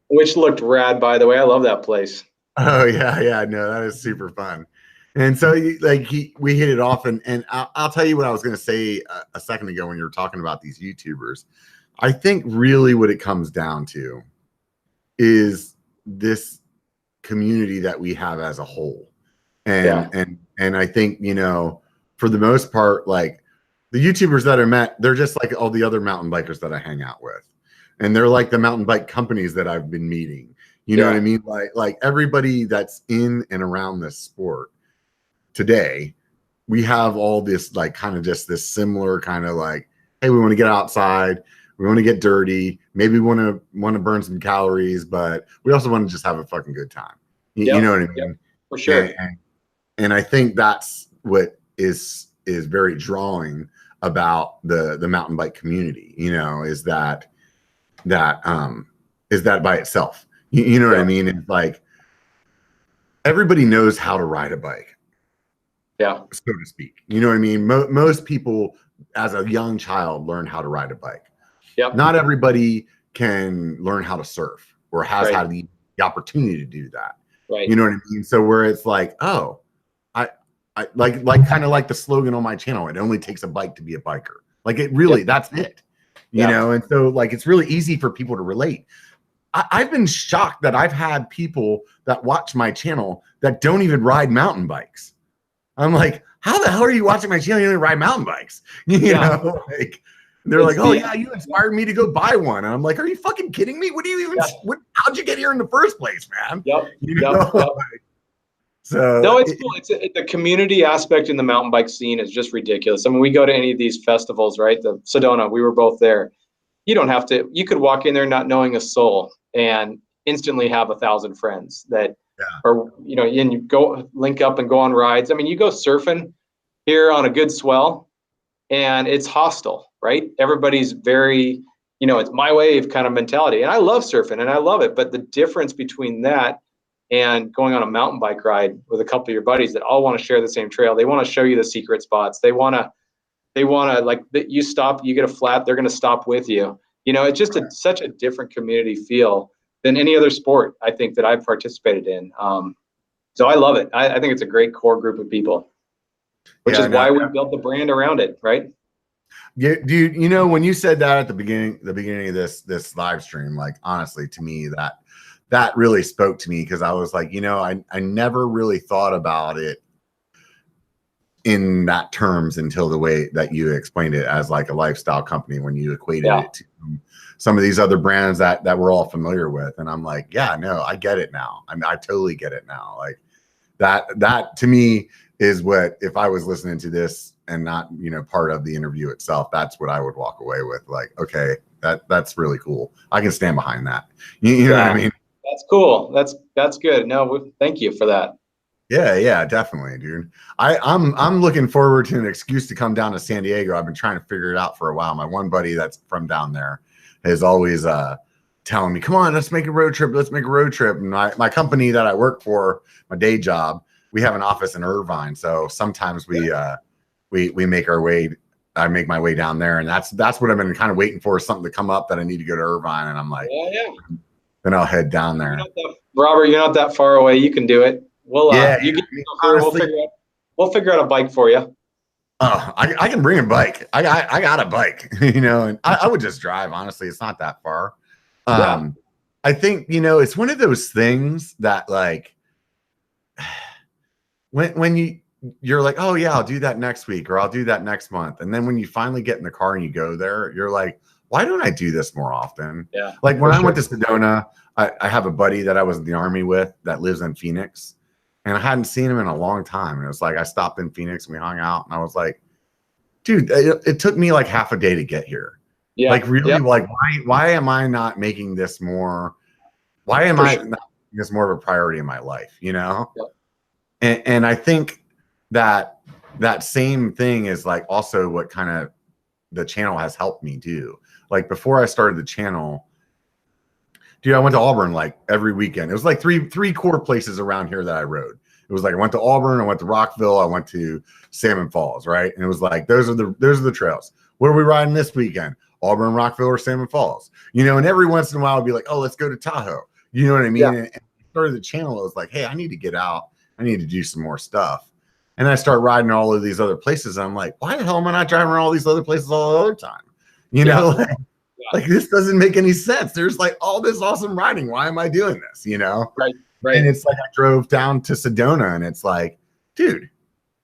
Which looked rad, by the way. I love that place. Oh yeah, no, that is super fun. And so we hit it off, and I'll tell you what I was going to say a second ago when you were talking about these YouTubers. I think really what it comes down to is this community that we have as a whole. And I think, you know, for the most part, like the YouTubers that I met, they're just like all the other mountain bikers that I hang out with. And they're like the mountain bike companies that I've been meeting. You know what I mean? Like everybody that's in and around this sport today, we have all this like kind of just this similar kind of like, hey, we want to get outside. We want to get dirty. Maybe want to burn some calories, but we also want to just have a fucking good time. You know what I mean? Yep, for sure. And I think that's what is very drawing about the mountain bike community, you know, is that by itself. You know what I mean? It's like everybody knows how to ride a bike. Yeah. So to speak. You know what I mean? Most people as a young child learn how to ride a bike. Yep. Not everybody can learn how to surf or has had the opportunity to do that. Right. You know what I mean? So where it's like, oh, I like kind of like the slogan on my channel, it only takes a bike to be a biker. Like it really, that's it. You know, and so like it's really easy for people to relate. I've been shocked that I've had people that watch my channel that don't even ride mountain bikes. I'm like, how the hell are you watching my channel? You only ride mountain bikes, you know, like they're like, oh yeah, you inspired me to go buy one. And I'm like, are you fucking kidding me? What do you even, how'd you get here in the first place, man? You know? Like, so no, it's cool. It's the community aspect in the mountain bike scene is just ridiculous. I mean, we go to any of these festivals, right? The Sedona, we were both there. You don't have to, you could walk in there not knowing a soul and instantly have 1,000 friends that are, you know, and you go link up and go on rides. I mean, you go surfing here on a good swell and it's hostile, right? Everybody's very, you know, it's my wave kind of mentality. And I love surfing and I love it. But the difference between that and going on a mountain bike ride with a couple of your buddies that all want to share the same trail, they want to show you the secret spots. They want to like you stop, you get a flat, they're going to stop with you. You know, it's just such a different community feel than any other sport I think that I've participated in. So I love it. I think it's a great core group of people, which is why we built the brand around it, right? Yeah, dude. You know, when you said that at the beginning of this live stream, like honestly, to me that really spoke to me because I was like, you know, I never really thought about it in that terms until the way that you explained it as like a lifestyle company when you equated it to some of these other brands that we're all familiar with. And I'm like, yeah, no, I get it now. I totally get it now. Like that to me is what, if I was listening to this and not, you know, part of the interview itself, that's what I would walk away with. Like, okay, that's really cool. I can stand behind that. You know what I mean? That's cool. That's good. No, thank you for that. Yeah, definitely, dude. I'm looking forward to an excuse to come down to San Diego. I've been trying to figure it out for a while. My one buddy that's from down there is always telling me, come on, let's make a road trip. Let's make a road trip. And my company that I work for, my day job, we have an office in Irvine. So sometimes we make our way. I make my way down there, and that's what I've been kind of waiting for, something to come up that I need to go to Irvine. And I'm like, then I'll head down there. Robert, you're not that far away. You can do it. We'll figure out a bike for you. Oh, I can bring a bike. I got a bike, you know, and I would just drive. Honestly, it's not that far. I think, you know, it's one of those things that like when you're like, oh yeah, I'll do that next week or I'll do that next month. And then when you finally get in the car and you go there, you're like, why don't I do this more often? Yeah. Like when I went to Sedona, I have a buddy that I was in the Army with that lives in Phoenix. And I hadn't seen him in a long time. And it was like, I stopped in Phoenix and we hung out. And I was like, dude, it took me like half a day to get here. Yeah. Like really, like why am I not making this more? Why am I not making this more of a priority in my life? You know? Yeah. And I think that same thing is like also what kind of the channel has helped me do. Like before I started the channel, dude, I went to Auburn like every weekend. It was like three core places around here that I rode. It was like I went to Auburn, I went to Rockville, I went to Salmon Falls, right? And it was like those are the trails. What are we riding this weekend? Auburn, Rockville, or Salmon Falls? You know, and every once in a while I'd be like, oh, let's go to Tahoe. You know what I mean? Yeah. And started the channel. It was like, hey, I need to get out. I need to do some more stuff. And I start riding all of these other places. And I'm like, why the hell am I not driving all these other places all the other time? You know, like this doesn't make any sense. There's like all this awesome riding. Why am I doing this? You know? Right. And it's like I drove down to Sedona and it's like, dude,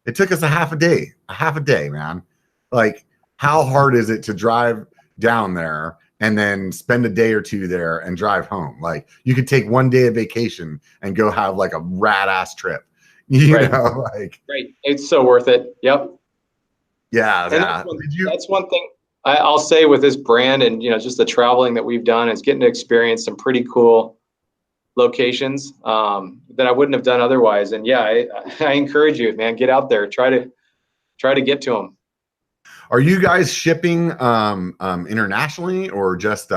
it took us a half a day, man. Like, how hard is it to drive down there and then spend a day or two there and drive home? Like, you could take one day of vacation and go have like a rad ass trip. You know, like it's so worth it. Yep. Yeah. That's one thing I'll say with this brand and, you know, just the traveling that we've done is getting to experience some pretty cool locations that I wouldn't have done otherwise. And yeah, I encourage you, man, get out there, try to get to them. Are you guys shipping internationally or just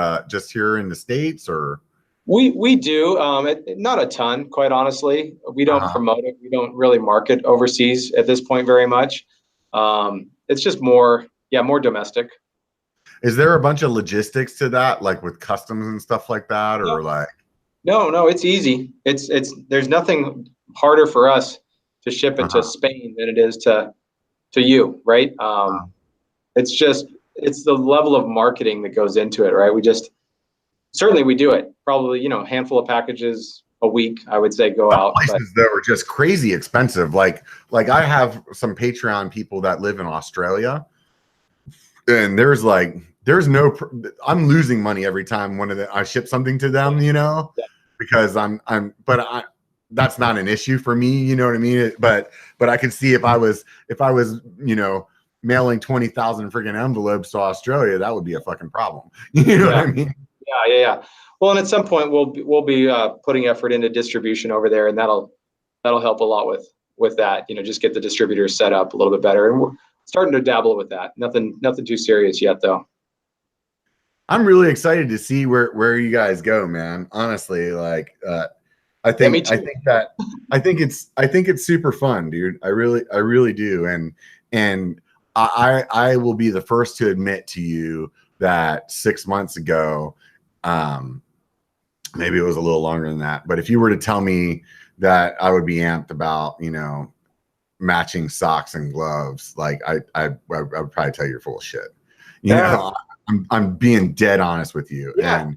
here in the States or? We do, not a ton, quite honestly. We don't promote it. We don't really market overseas at this point very much. It's just more domestic. Is there a bunch of logistics to that, like with customs and stuff like that, or like? No, it's easy. There's nothing harder for us to ship it to Spain than it is to you, right? It's the level of marketing that goes into it, right? Certainly we do it. Probably, you know, a handful of packages a week, I would say, go out. Places that are just crazy expensive. Like I have some Patreon people that live in Australia, and I'm losing money every time I ship something to them, because that's not an issue for me, you know what I mean? But I could see if I was, mailing 20,000 freaking envelopes to Australia, that would be a fucking problem. You know what I mean? Yeah. Well, and at some point we'll be putting effort into distribution over there, and that'll help a lot with that. Just get the distributors set up a little bit better, and we're starting to dabble with that. Nothing too serious yet, though. I'm really excited to see where you guys go, man. Honestly, I think it's super fun, dude. I really do, and I will be the first to admit to you that 6 months ago, maybe it was a little longer than that, but if you were to tell me that I would be amped about, matching socks and gloves, like I would probably tell you you're full of shit. I'm being dead honest with you. Yeah.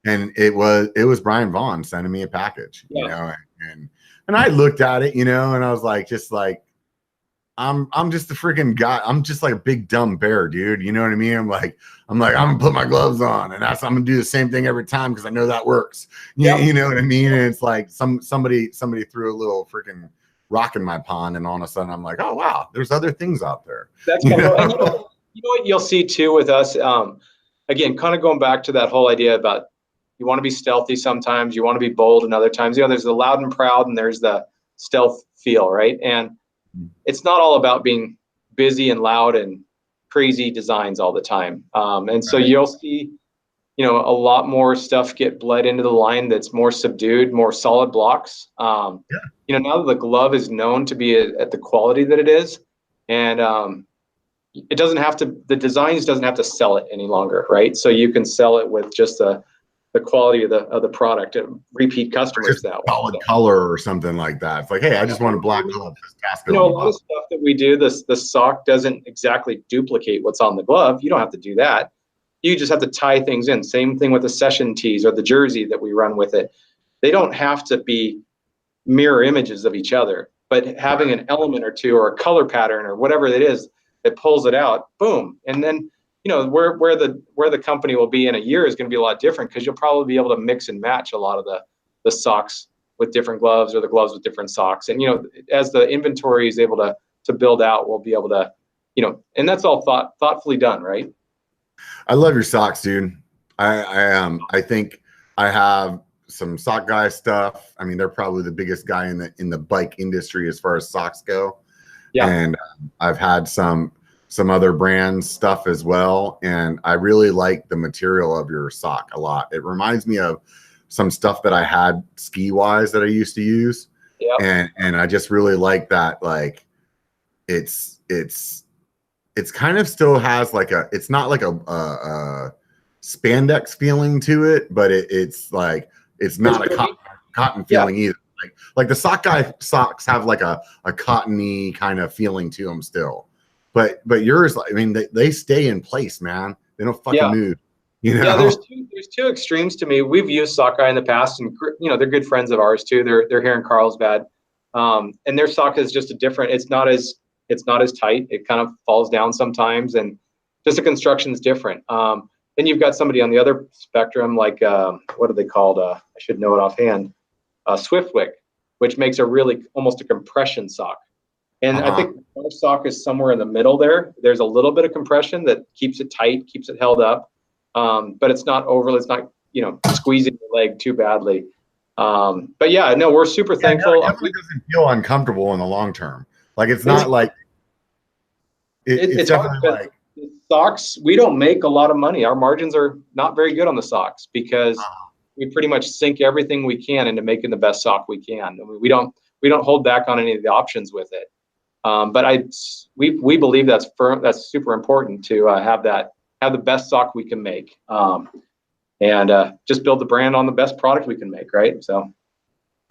And it was Brian Vaughn sending me a package, and I looked at it, and I was like, I'm just the freaking guy. I'm just like a big dumb bear, dude. You know what I mean? I'm gonna put my gloves on, and I'm gonna do the same thing every time because I know that works. Yeah, you know what I mean? And it's like somebody threw a little freaking rock in my pond, and all of a sudden I'm like, oh wow, there's other things out there. That's cool. And you know what you'll see too with us. Again, kind of going back to that whole idea about you want to be stealthy sometimes, you want to be bold, and other times, there's the loud and proud, and there's the stealth feel, right? And it's not all about being busy and loud and crazy designs all the time. And so you'll see, a lot more stuff get bled into the line that's more subdued, more solid blocks. Now that the glove is known to be at the quality that it is, and it doesn't have to, the designs doesn't have to sell it any longer, right? So you can sell it with just the quality of the product and repeat customers that way. Solid color or something like that. It's like, hey, I just want a black glove. A lot of stuff that we do, the sock doesn't exactly duplicate what's on the glove. You don't have to do that. You just have to tie things in. Same thing with the session tees or the jersey that we run with it. They don't have to be mirror images of each other, but having an element or two or a color pattern or whatever it is that pulls it out, boom. And then where the company will be in a year is going to be a lot different, because you'll probably be able to mix and match a lot of the socks with different gloves, or the gloves with different socks. And as the inventory is able to build out, we'll be able to, and that's all thoughtfully done, right? I love your socks, dude. I think I have some sock guy stuff. I mean, they're probably the biggest guy in the bike industry as far as socks go. Yeah. And I've had some other brands stuff as well, and I really like the material of your sock a lot. It reminds me of some stuff that I had ski wise that I used to use. Yeah. And I just really like that. Like it's kind of still has like it's not like a spandex feeling to it, but it's like, it's not a cotton feeling either. Like the sock guy socks have like a cottony kind of feeling to them still. But yours, I mean, they stay in place, man. They don't fucking move. Yeah, there's two extremes to me. We've used Sock Guy in the past, and they're good friends of ours too. They're here in Carlsbad, and their sock is just a different. It's not as tight. It kind of falls down sometimes, and just the construction is different. Then you've got somebody on the other spectrum, like what are they called? I should know it offhand. Swiftwick, which makes a really almost a compression sock. And I think our sock is somewhere in the middle there. There's a little bit of compression that keeps it tight, keeps it held up, but it's not overly. It's not squeezing the leg too badly. But yeah, no, we're super thankful. No, it definitely doesn't feel uncomfortable in the long term. Like it's not like it's definitely like socks. We don't make a lot of money. Our margins are not very good on the socks because we pretty much sink everything we can into making the best sock we can. I mean, we don't hold back on any of the options with it. But we believe that's super important to have the best sock we can make, and just build the brand on the best product we can make, right? So,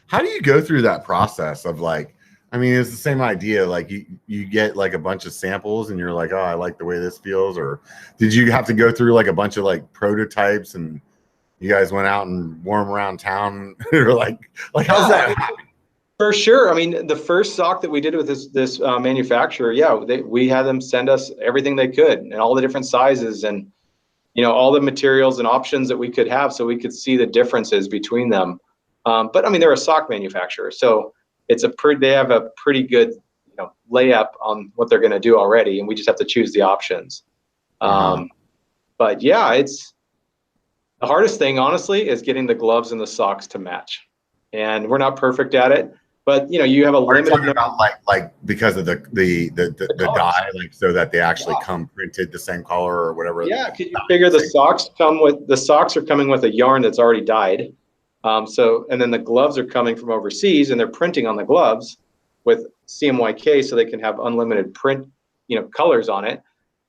how do you go through that process of like? I mean, it's the same idea. Like you get like a bunch of samples, and you're like, oh, I like the way this feels. Or did you have to go through like a bunch of like prototypes and You guys went out and wore them around town. Or like how's that happen? For sure. I mean, the first sock that we did with this manufacturer, we had them send us everything they could and all the different sizes and all the materials and options that we could have, so we could see the differences between them. But I mean, they're a sock manufacturer, so they have a pretty good layup on what they're going to do already, and we just have to choose the options. But yeah, it's the hardest thing, honestly, is getting the gloves and the socks to match, and we're not perfect at it. But you have a limited number. About like because of the dye, like so that they actually come printed the same color or whatever. Yeah, because you figure the socks are coming with a yarn that's already dyed. And then the gloves are coming from overseas, and they're printing on the gloves with CMYK, so they can have unlimited print, colors on it.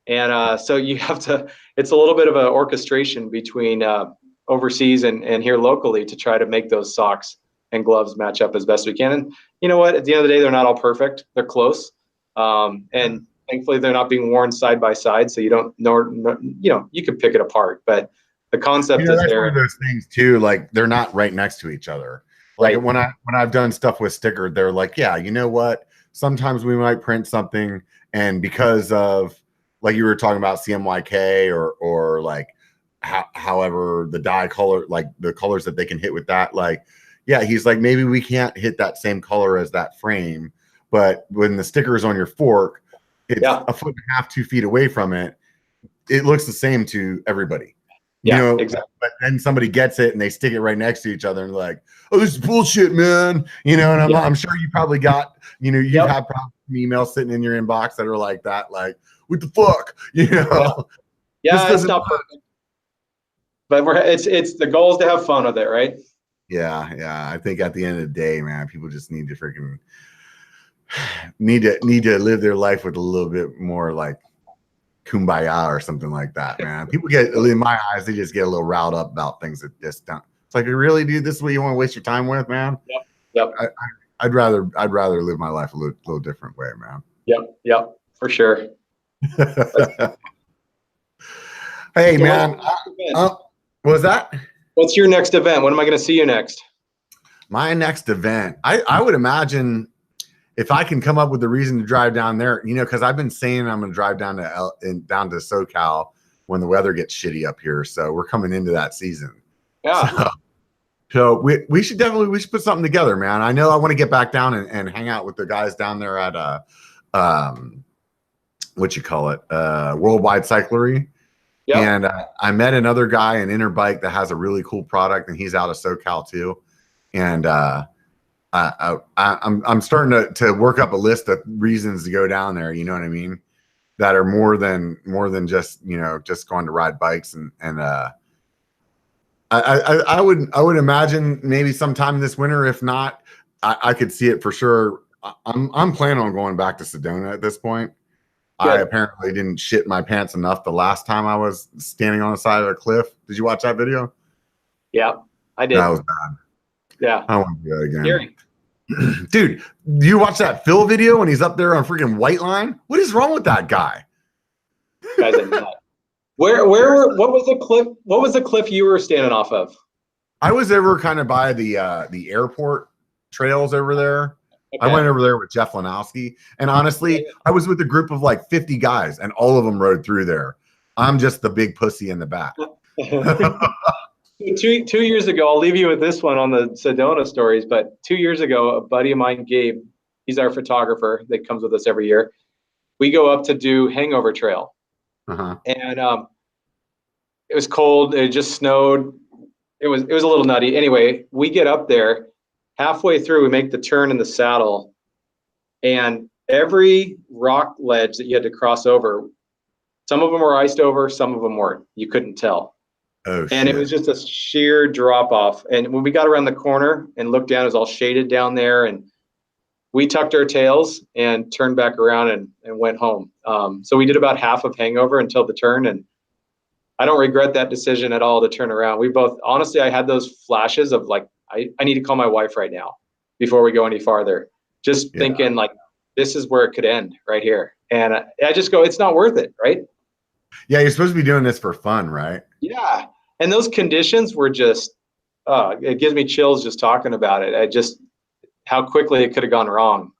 And so you have to. It's a little bit of an orchestration between overseas and here locally to try to make those socks and gloves match up as best we can. And you know what? At the end of the day, they're not all perfect. They're close. And thankfully, they're not being worn side by side, so you don't know. You can pick it apart, but the concept is that's there. One of those things too. Like they're not right next to each other. Like when I've done stuff with sticker, they're like, yeah, you know what? Sometimes we might print something, and because of like you were talking about CMYK or like however the dye color, like the colors that they can hit with that, like. Yeah, he's like, maybe we can't hit that same color as that frame, but when the sticker is on your fork, it's a foot and a half, 2 feet away from it. It looks the same to everybody. Exactly. But then somebody gets it and they stick it right next to each other and like, oh, this is bullshit, man. And I'm sure you probably got, you have probably emails sitting in your inbox that are like that, like, what the fuck, Yeah, it's not perfect. But it's the goal is to have fun with it, right? Yeah. I think at the end of the day, man, people just need to freaking need to live their life with a little bit more like kumbaya or something like that, man. People get, in my eyes, they just get a little riled up about things that just don't. It's like, really, dude, this is what you want to waste your time with, man? Yep. I'd rather live my life a little different way, man. Yep, for sure. Hey, man. What was that? What's your next event? When am I going to see you next? My next event, I would imagine if I can come up with a reason to drive down there, because I've been saying I'm going to drive down to SoCal when the weather gets shitty up here. So we're coming into that season. Yeah. So we should put something together, man. I know I want to get back down and hang out with the guys down there at Worldwide Cyclery. Yep. And I met another guy in Interbike that has a really cool product, and he's out of SoCal too. And I'm starting to work up a list of reasons to go down there. You know what I mean? That are more than just just going to ride bikes and I would imagine maybe sometime this winter. If not, I could see it for sure. I'm planning on going back to Sedona at this point. Good. I apparently didn't shit my pants enough the last time I was standing on the side of a cliff. Did you watch that video? Yeah, I did. That was bad. Yeah. I want to do that again. Scary. Dude, do you watch that Phil video when he's up there on freaking White Line? What is wrong with that guy? Guy's a nut. What was the cliff you were standing off of? I was over kind of by the airport trails over there. Okay. I went over there with Jeff Lanowski, and honestly, I was with a group of like 50 guys, and all of them rode through there. I'm just the big pussy in the back. 2 years ago, I'll leave you with this one on the Sedona stories, but 2 years ago, a buddy of mine, Gabe, he's our photographer that comes with us every year. We go up to do Hangover Trail. And it was cold. It just snowed. It was a little nutty. Anyway, we get up there. Halfway through, we make the turn in the saddle, and every rock ledge that you had to cross over, some of them were iced over, some of them weren't. You couldn't tell. Oh, and shit. It was just a sheer drop off. And when we got around the corner and looked down, it was all shaded down there, and we tucked our tails and turned back around and went home. So we did about half of Hangover until the turn, and I don't regret that decision at all to turn around. We both, honestly, I had those flashes of like, I need to call my wife right now before we go any farther. Just thinking like, this is where it could end right here. And I just go, it's not worth it, right? Yeah, you're supposed to be doing this for fun, right? Yeah. And those conditions were just, it gives me chills just talking about it. How quickly it could have gone wrong.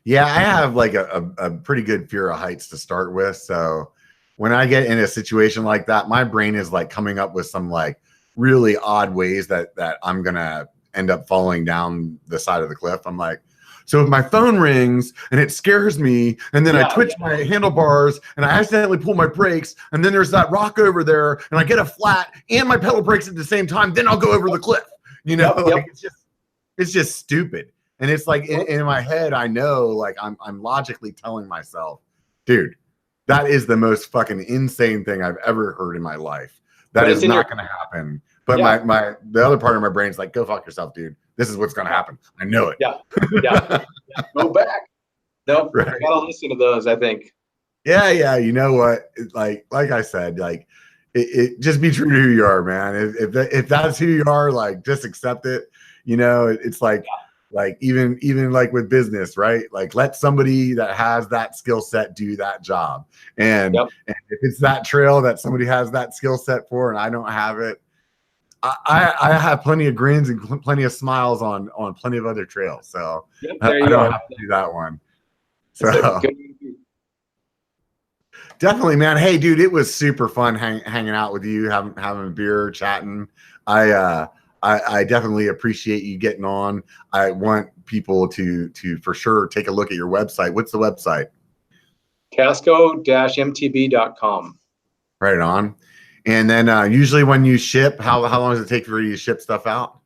Yeah, I have like a pretty good fear of heights to start with. So when I get in a situation like that, my brain is like coming up with some like really odd ways that I'm gonna end up falling down the side of the cliff. I'm like, so if my phone rings and it scares me, and then I twitch my handlebars and I accidentally pull my brakes, and then there's that rock over there, and I get a flat and my pedal brakes at the same time, then I'll go over the cliff. You know, like it's just stupid. And it's like in my head, I know, like I'm logically telling myself, dude, that is the most fucking insane thing I've ever heard in my life. That is not going to happen. But the other part of my brain's like, go fuck yourself, dude. This is what's going to happen. I know it. Yeah. Go back. Nope. Right. I gotta listen to those, I think. Yeah. You know what? Like I said, like it just be true to who you are, man. If that's who you are, like just accept it. You know, it's like. Like even like with business, right? Like let somebody that has that skill set do that job. And if it's that trail that somebody has that skill set for and I don't have it, I have plenty of grins and plenty of smiles on plenty of other trails. So I don't have to do that one. So definitely, man. Hey, dude, it was super fun hanging out with you, having a beer, chatting. I definitely appreciate you getting on. I want people to for sure take a look at your website. What's the website? Tasco-MTB.com. Right on. And then usually when you ship, how long does it take for you to ship stuff out?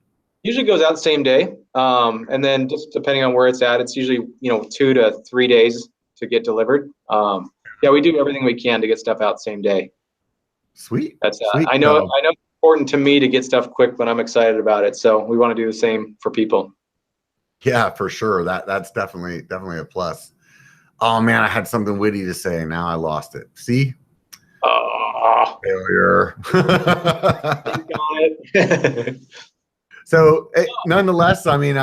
Usually goes out the same day. And then just depending on where it's at, it's usually 2 to 3 days to get delivered. We do everything we can to get stuff out same day. Sweet. That's Sweet. I know it's important to me to get stuff quick, but I'm excited about it. So we want to do the same for people. Yeah, for sure. That's definitely a plus. Oh man, I had something witty to say. Now I lost it. See? Failure. So nonetheless, I mean,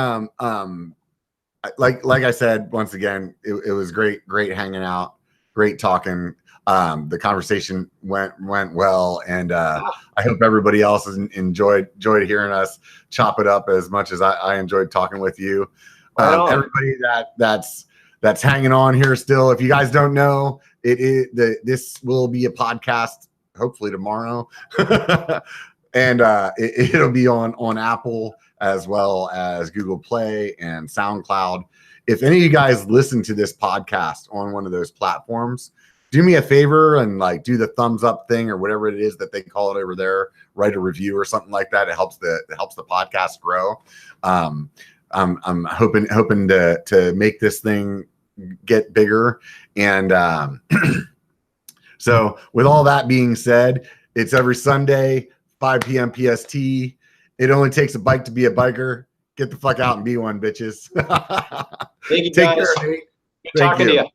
like I said, once again, it was great hanging out, great talking. The conversation went well, and I hope everybody else has enjoyed hearing us chop it up as much as I enjoyed talking with you. Everybody that's hanging on here still, if you guys don't know, this will be a podcast hopefully tomorrow, and it'll be on Apple as well as Google Play and SoundCloud. If any of you guys listen to this podcast on one of those platforms, do me a favor and like do the thumbs up thing or whatever it is that they call it over there. Write a review or something like that. It helps the podcast grow. I'm hoping to make this thing get bigger. And so with all that being said, it's every Sunday, 5 p.m. PST. It only takes a bike to be a biker. Get the fuck out and be one, bitches. Thank you, guys. Take care, Nate. Good talking to you.